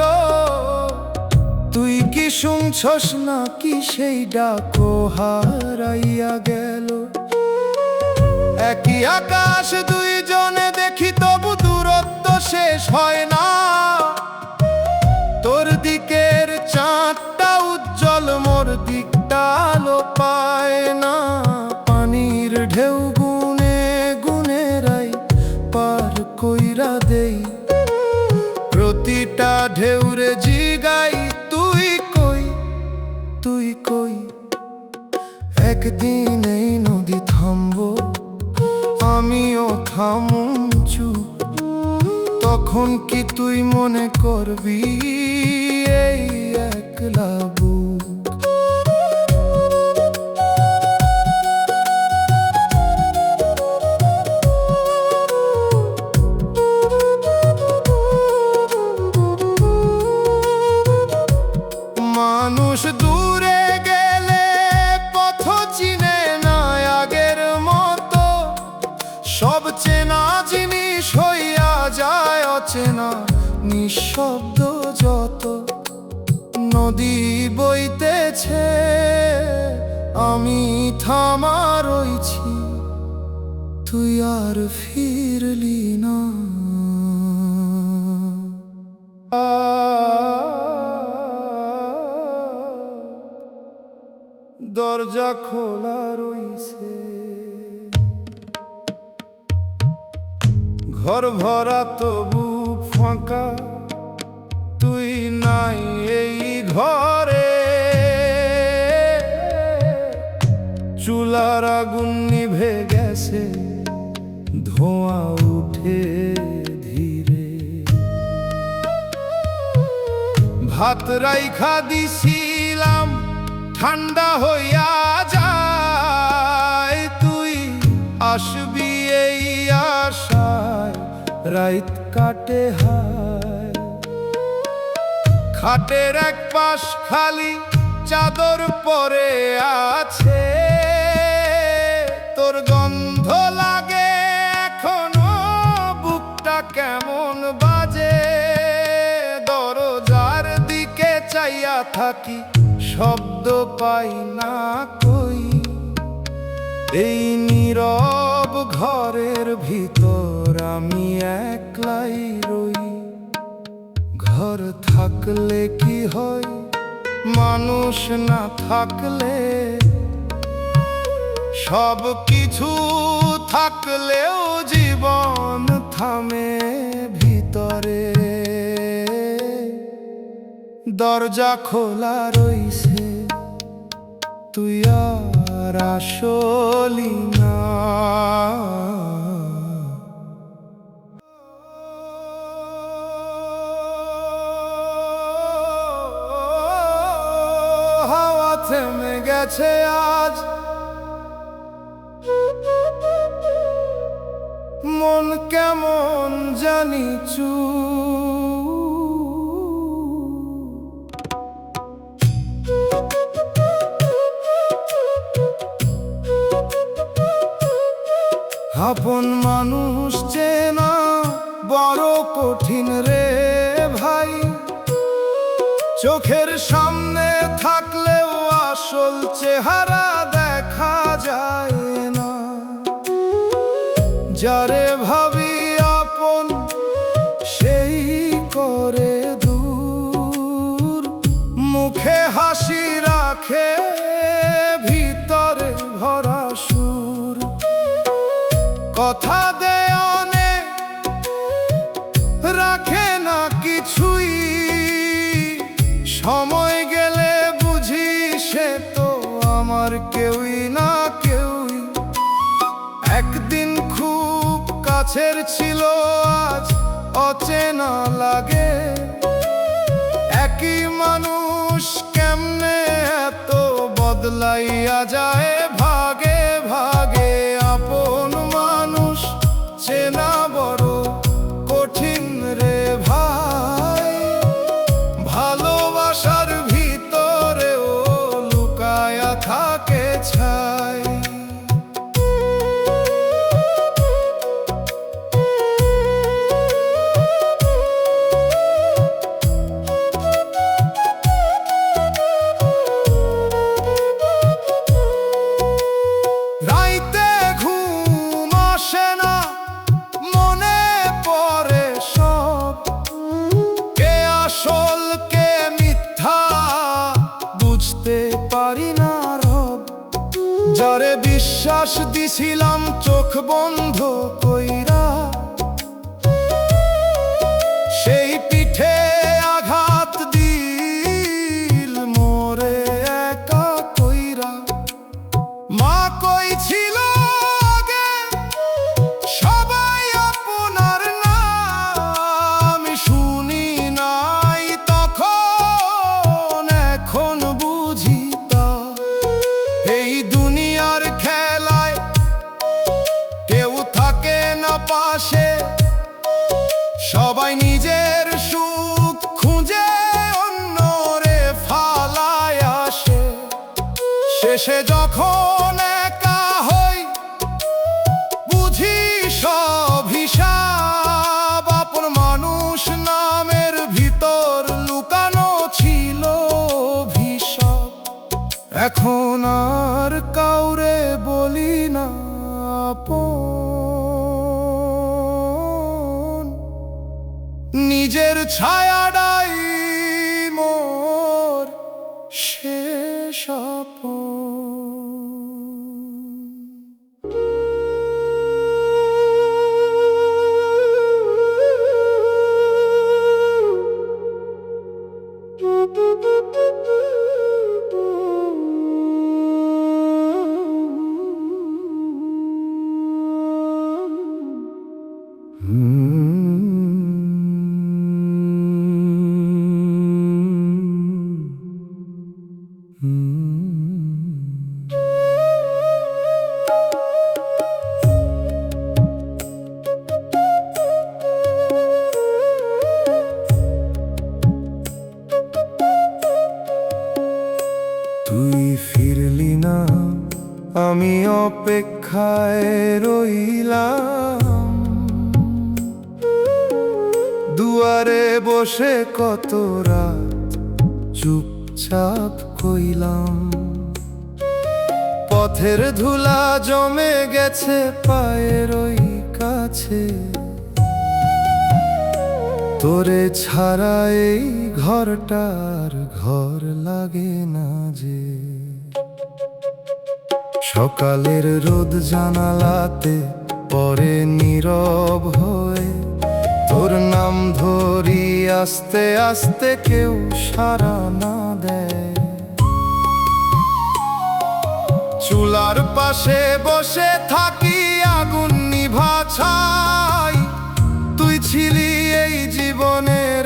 তুই কি শুনছস না কি সেই ডাকো হারাইয়া গেল। একই আকাশ দুইজনে দেখি তবু দূরত্ব শেষ হয় না, তোর দিকের চাঁদটা উজ্জ্বল মোর দিকটা আলো পায় না। পানির ঢেউ গুনে গুনে রাই পার কইরা দেই, প্রতিটা ঢেউরে জিগাই তুই কই তুই কই। একদিন এই নদী থামবো আমিও থামুম চুপ, তখন কি তুই মনে করবি এই একলা বুক। মানুষ দূরে গেলে পথ চিনে না আগের মতো, সব চেনা জিনিস হইয়া যায় অচেনা নিঃশব্দ যত। নদী বইতেছে আমি থামা রইছি, তুই আর ফিরলি না। দরজা খোলা রইছে, ঘর ভরা তবু ফাঁকা, তুই নাই এই ঘরে। চুলার আগুন নিভে গেছে, ধোঁয়া উঠে ধীরে। ভাত রাইখা দিছিলাম ঠান্ডা হইয়া যায়, তুই আসবি এই আশায় রাত কাটে হায়। খাটের এক পাশ খালি চাদর পরে আছে, তোর গন্ধ লাগে এখনো বুকটা কেমন বাজে। দরজার দিকে চাইয়া থাকি শব্দ পাই না কই, এই নীরব ঘরের ভিতর আমি একলাই রই। ঘর থাকলে কি হয় মানুষ না থাকলে, সব কিছু থাকলেও জীবন থামে ভিতরে। দরজা খোলা রইছে, তুই আর আসলি না। হাওয়া থেমে গেছে আজ, মন কেমন জানি আপন মানুষ চেনা বড় কঠিন রে ভাই। চোখের সামনে থাকলেও আসল চেহারা দেখা যায় না। যারে ভাবি আপন সেই করে দূর, মুখে হাসি রাখে ভিতরে ভরা সুর। কথা দেয় অনেক, রাখে না কিছুই, সময় গেলে বুঝি সে তো আমার কেউই না কেউই। একদিন খুব কাছের ছিল, আজ অচেনা লাগে। একই মানুষ কেমনে এত বদলাইয়া যায় ভাগে ভাগে। আপন মানুষ চেনা বড় কঠিন রে ভাই। ভালোবাসার ভিতরেও লুকায়া থাকে ছাই। রাইতে ঘুম আসে না, মনে পড়ে সব। কে আসল কে মিথ্যা বুঝতে পারি না রব। যারে বিশ্বাস দিছিলাম চোখ বন্ধ কইরা, সেই পিঠে আঘাত দিল মোরে একা কইরা। মা কই ছিল আগে সবাই আপনার নাম, শুনি নাই তখন, এখন বুঝি তা। এই দুনিয়ার খেলায় কেউ থাকে না পাশে, সবাই নিজের সুখ খুঁজে অন্যরে ফালায় আসে। শেষে যখন একা হই বুঝি সব হিসাব। আপন মানুষ নামের ভিতর লুকানো ছিল অভিশাপ। এখন আর কাউরে বলি না আপন, নিজের ছায়াটাই মোর শেষ আপন। তুই ফিরলি না, আমি অপেক্ষায় রইলাম। দুয়ারে বসে কত রাত চুপচাপ কইলাম। পথের ধুলা জমে গেছে পায়ের ওই কাছে, তোরে ছাড়া এই ঘরটার ঘর লাগে না যে। সকালের রোদ জানালাতে পরে নীরব হয়ে, তোর নাম ধরি আস্তে আস্তে, কেউ সাড়া না দেয়। চুলার পাশে বসে থাকি আগুন নিভা ছাই, তুই ছিলি এই জীবনের,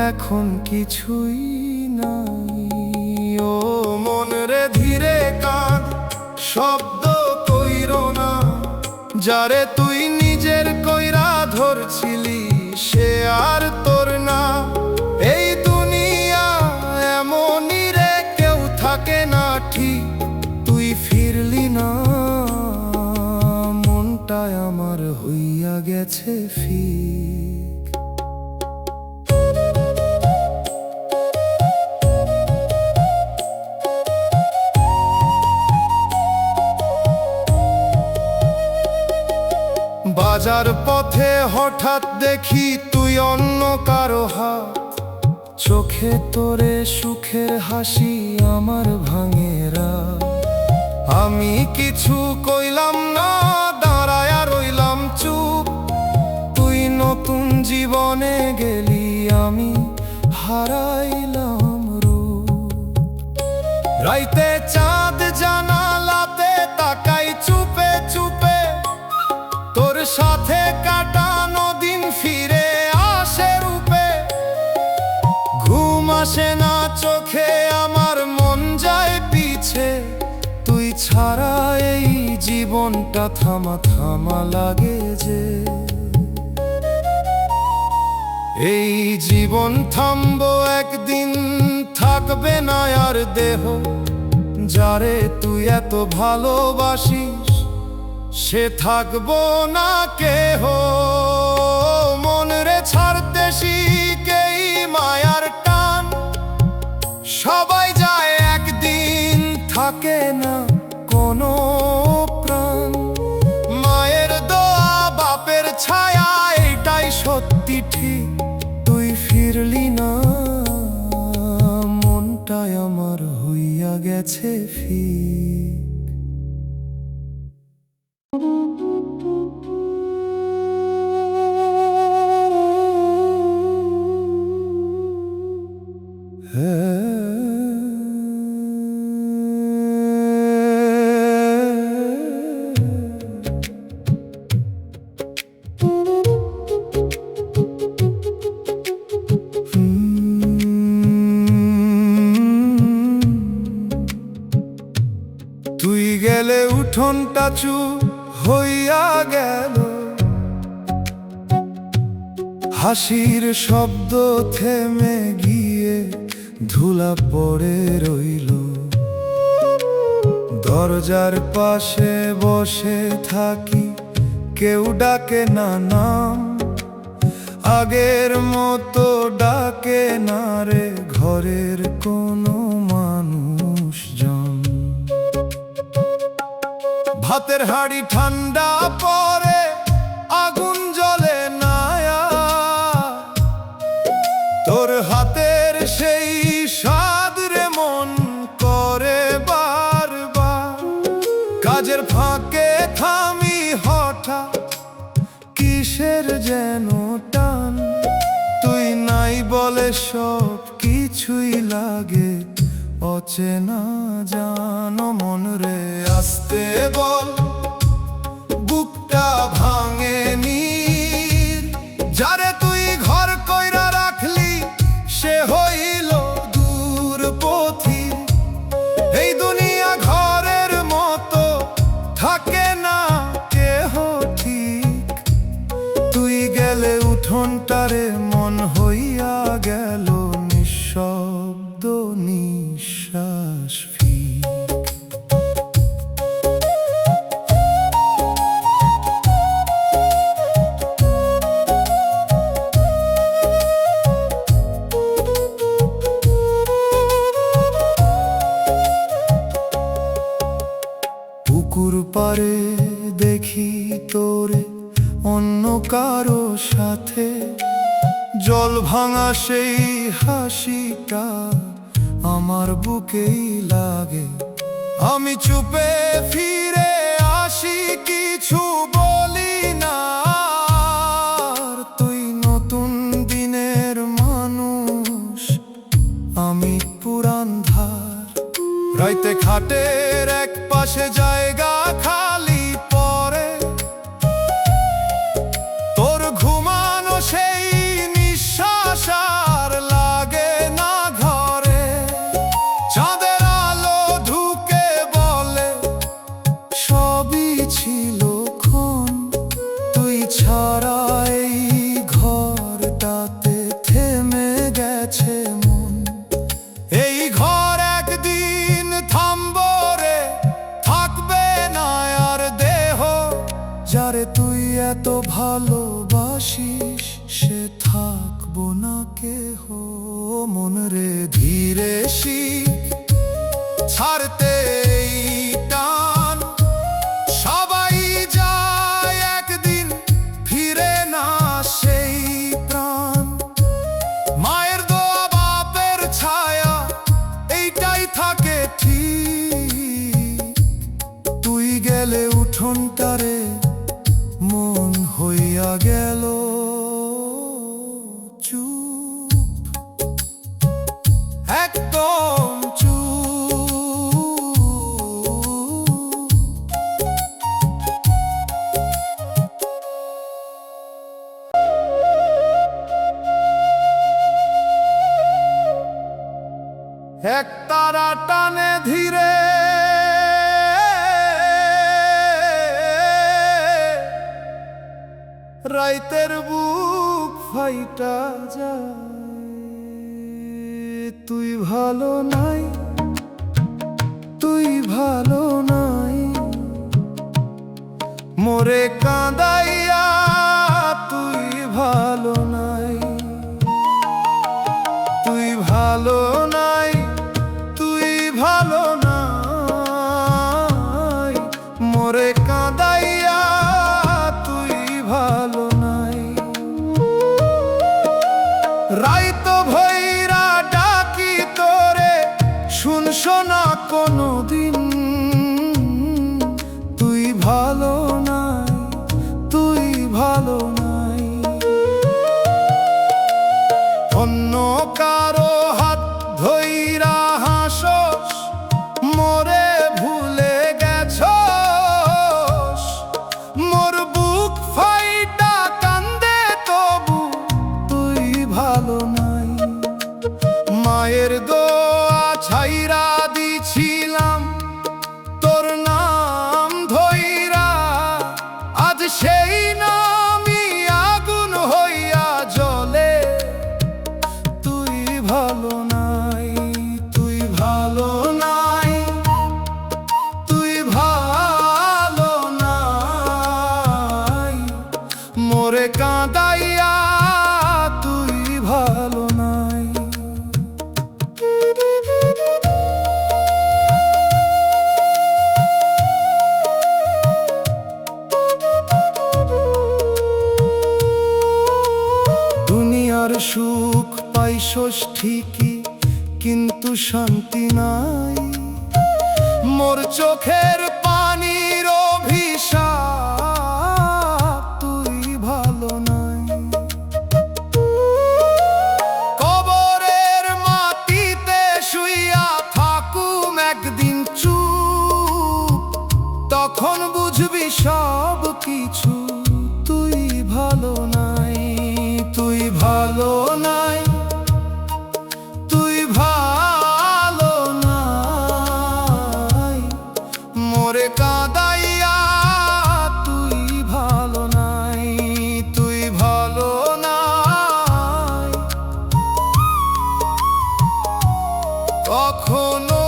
এখন কিছুই নাই। ও মন রে ধীরে কাঁদ, শব্দ কইরো না, যারে তুই নিজের কইরা ধরছিলি সে আর তোর না। এই দুনিয়া এমনই রে, কেউ থাকে না ঠিক, তুই ফিরলি না। মনটায় আমার হইয়া গেছে ফিক। বাজার পথে হঠাৎ দেখি তুই অন্য কারো হাত, চোখে তোরে সুখের হাসি আমার ভাঙেরা। আমি কিছু কইলাম না, দাঁড়ায়া রইলাম চুপ। তুই নতুন জীবনে গেলি, আমি হারাইলাম রূপ। রাইতে চাঁদ জানালাতে তাকাই চুপে চুপে, তোর সাথে কাটানো দিন ফিরে আসে রূপে। ঘুম আসে না চোখে আমার, মন যায় পিছে, তুই ছাড়া এই জীবনটা থামা থামা লাগে যে। এই জীবন থামবো একদিন, থাকবে না আর দেহ, যারে তুই এত ভালোবাসিস সে থাকবো না কেহ। মন রে ছাড়তে শিখেই মায়ার টান, সবাই যায় একদিন, থাকে না কোনো প্রাণ। মায়ের দোয়া বাপের ছায়া, এটাই সত্যি ঠিক, তুই ফিরলি না। মনটাই আমার হইয়া গেছে ফিক। তুই গেলে উঠোনটা চুপ হইয়া গেল, হাসির শব্দ থেমে গিয়ে ধুলা পড়ে রইল। দরজার পাশে বসে থাকি, কেউ ডাকে না নাম, আগের মতো ডাকে না রে ঘরের কোনো মানুষজন। ভাতের হাঁড়ি ঠান্ডা পরে আগুন জ্বলে না, তোর হাতের সেই স্বাদ রে মন করে বারবার। কাজের ফাঁকে থামি হঠাৎ, কিসের যেন টান, তুই নাই বলে সব কিছুই লাগে অচেনা। জানো মন রে আসতে বল, বুকটা ভাঙে নীর, যারে তুই ঘর কইরা রাখলি সে হইল দূর পথি। এই দুনিয়া ঘরের মতো থাকে না কেহ ঠিক, তুই গেলে উঠোনটারে মন হইয়া গেল নিঃশব্দ নিঃশ্বাস ফিক। পুকুর পারে দেখি তোরে অন্য কারো সাথে, জল ভাঙা সেই হাসিটা আমার বুকেই লাগে। আমি চুপে ফিরে আসি, কিছু বলি না আর। তুই নতুন দিনের মানুষ, আমি পুরান ধার। রাইতে খাটের এক পাশে জায়গা খালি পড়ে, তোর ঘুমানো সেই নিঃশ্বাস আর লাগে না ঘরে। চাঁদের আলো ঢুকে বলে সবই ছিল ক্ষণ, তুই ছাড়া এই ঘরটাতে থেমে গেছে মন। এই ঘর একদিন থামবো রে, থাকবে না আর দেহ। যারে তুই এত ভালোবাসিস, সে থাকবো না কেহ। মন রে ধীরে শিখ ছাড়তে এই টান। সবাই যায় একদিন, ফিরে না সেই প্রাণ। মায়ের দোয়া বাপের ছায়া, এইটাই থাকে ঠিক। তুই গেলে উঠোনটারে মন হইয়া গেল চুপ, একদম চুপ। এক তারা টানে ধীরে, রাইতের বুক ফাইটা যায়। তুই ভালো নাই, তুই ভালো নাই, মোরে কাঁদাইয়া তুই ভালো নাই। তুই ভালো নাই, তুই ভালো নাই, মোরে কাঁদাইয়া তুই ভালো নাই। রাইত ভৈরা ডাকি তোরে, শুনছো না কোনো দিন। তুই ভালো নাই, তুই ভালো নাই। অন্য কারো হাত ধইরা হাসোস, মোরে ভুলে গেছস। মোর বুক ফাইটা কান্দে তবু তুই ভালো নাই। মায়ের দোয়া ছাইরা দিছিলাম তোর নাম ধইরা, আজ সেই নামই আগুন হইয়া জ্বলে। তুই ভালো নাই, তুই ভালো নাই, তুই ভালো নাই, মোরে কাঁদাইয়া তুই ভালো নাই। দুনিয়ার সুখ পাইছস ঠিকই, কিন্তু শান্তি নাই। মোর চোখের পানির অভিশাপ, তুই ভালো নাই। কবরের মাটিতে শুইয়া থাকুম একদিন চুপ, তখন বুঝবি সব কিছু। তুই ভালো নাই, তুই ভালো নাই, তুই ভালো নাই, মোরে কাঁদাইয়া তুই ভালো নাই। তুই ভালো নাই, কখনো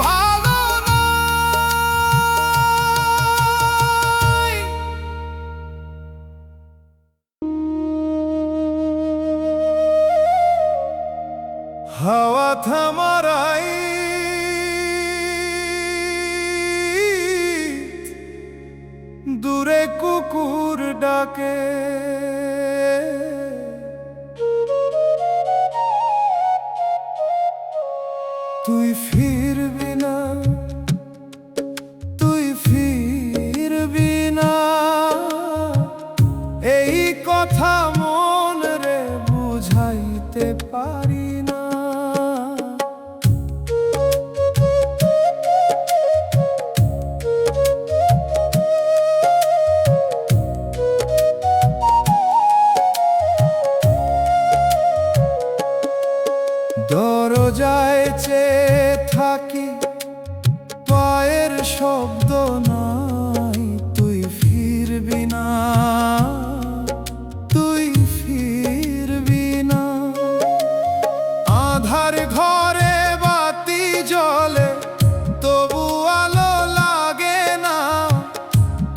ভালো নাই। হাওয়া থামারাই দূরে কুকুর ডাকে, তুই ফিরবি না, তুই ফিরবি না, এই কথা মন রে বুঝাইতে পারি না। দরজায় চেয়ে থাকি, পায়ের শব্দ নাই, তুই ফিরবি না, তুই ফিরবি না। আধার ঘরে বাতি জ্বলে, তবু আলো লাগে না,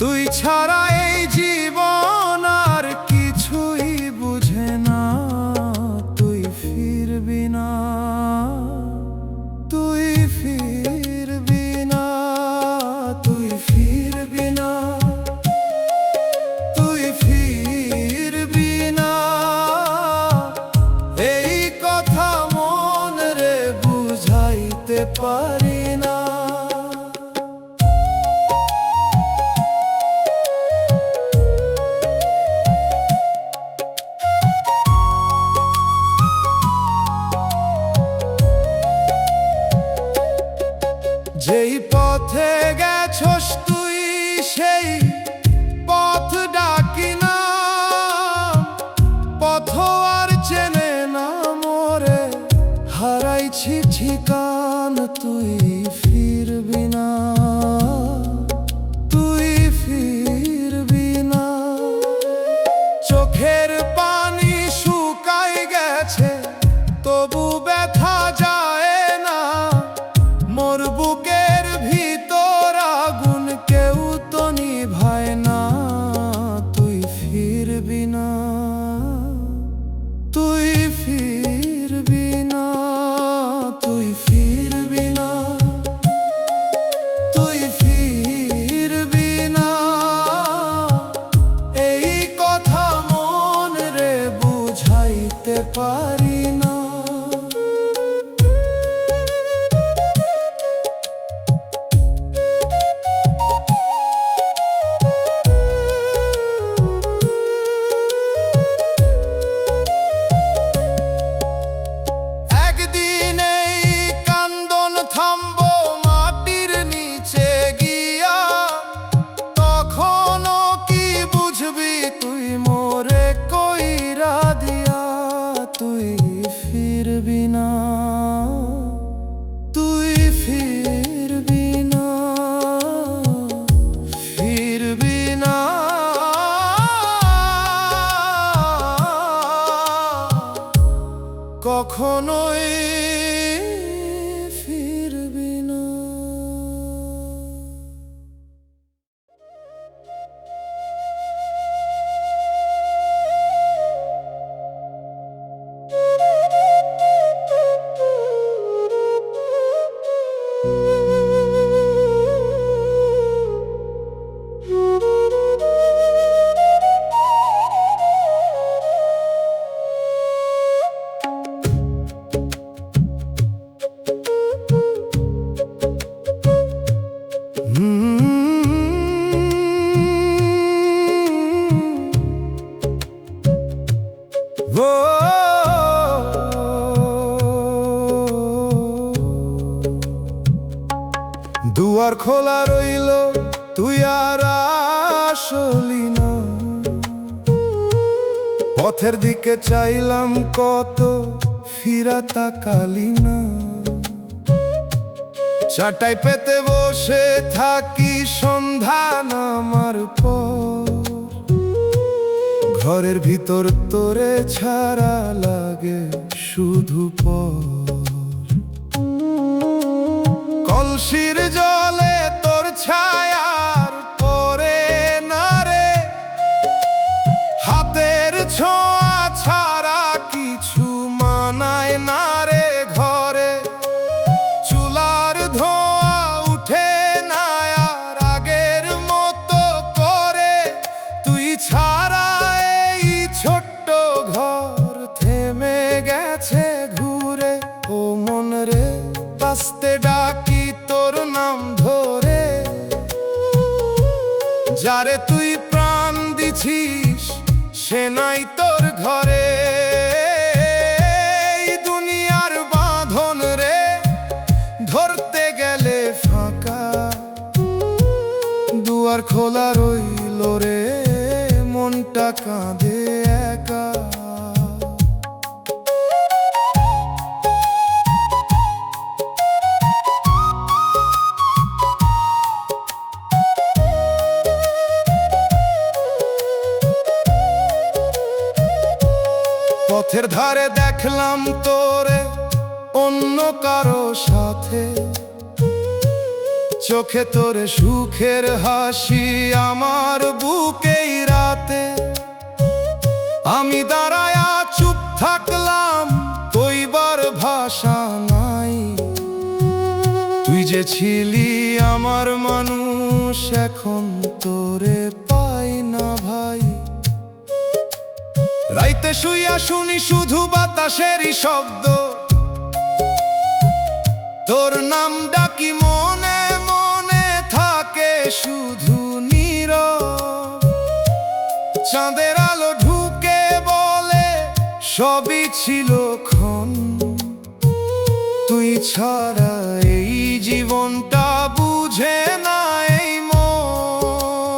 তুই ছাড়া এই জীবন আর কিছুই বুঝে না। তুই ফিরবি না, তুই ফিরবি না, তুই ফিরবি না, তুই ফিরবি না, এই কথা মন রে বুঝাইতে পারি না। যেই পথে গেছস তুই, সেই পথ ডাকি না, পথ আর চেনে না মোরে, হারাইছি ঠিকান, তুই ফিরবি না, তুই ফিরবি না। চোখের পানি শুকাই গেছে, তবু ব্যথা যায় না, মোর বুকের ভিতর আগুন কেউ তো নিভায় না। তুই ফিরবি না, তুই ফিরবি না, তুই ফিরবি না, তুই ফিরবি না, এই কথা মন রে বুঝাইতে পারি না। একদিন এই কান্দন থামবো মাটির নিচে গিয়া, তখনও কি বুঝবি তুই মোরে কইরা দিয়া। তুই ফিরবি না, তুই ফিরবি না, ফিরবি না, কখনোই ফিরবি না। দুয়ার খোলা রইল, তুই আর আসলি না, পথের দিকে চাইলাম কত, ফিরা তাকালি না। চাটাই পেতে বসে থাকি সন্ধ্যা নামার পর, ঘরের ভিতর তোরে ছাড়া লাগে শুধু পর। কলসির জলে তোর ছায়ার পরে না রে, হাতের ছোঁয়া ছাড়া কিছু মানায় না রে ঘরে। চুলার ধোঁয়া উঠে না আর আগের মতো করে, তুই ছাড়া এই ছোট্ট ঘর থেমে গেছে ঘুরে। আস্তে ডাকি তোর নাম ধরে, যারে তুই প্রাণ দিছিস সে নাই তোর ঘরে। এই দুনিয়ার বাঁধন রে ধরতে গেলে ফাঁকা, দুয়ার খোলা রইল রে মনটা কাঁদে একা। পথের ধারে দেখলাম তোরে অন্য কারো সাথে, চোখে তোরে সুখের হাসি আমার বুকেই রাতে। আমি দাঁড়ায়া চুপ থাকলাম, কইবার ভাষা নাই। তুই যে ছিলি আমার মানুষ, এখন তোরে পাই না ভাই। রাইতে শুইয়া শুনি শুধু বাতাসেরই শব্দ, তোর নাম ডাকি মনে মনে থাকে শুধু নীরব। চাঁদের আলো ঢুকে বলে সবই ছিল ক্ষণ, তুই ছাড়া এই জীবনটা বুঝে না এই মন।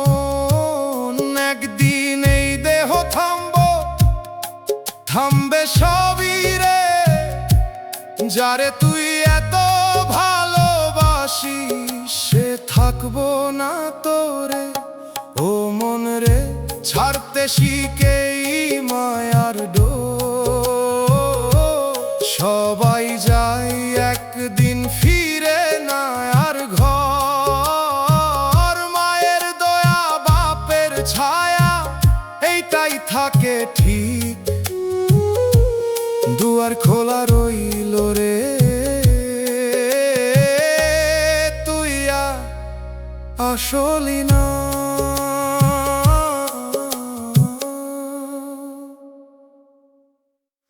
একদিন এই দেহ থামবে সবই রে, যারে তুই এত ভালোবাসিস সে থাকবো না তোরে। ও মন রে ছাড়তে শিখেই মায়ার ডোর, সবাই যায় একদিন ফিরে না আর ঘর। মায়ের দয়া বাপের ছায়া এইটাই থাকে ঠিক, দুয়ার খোলা রইল রে তুই আসলি না।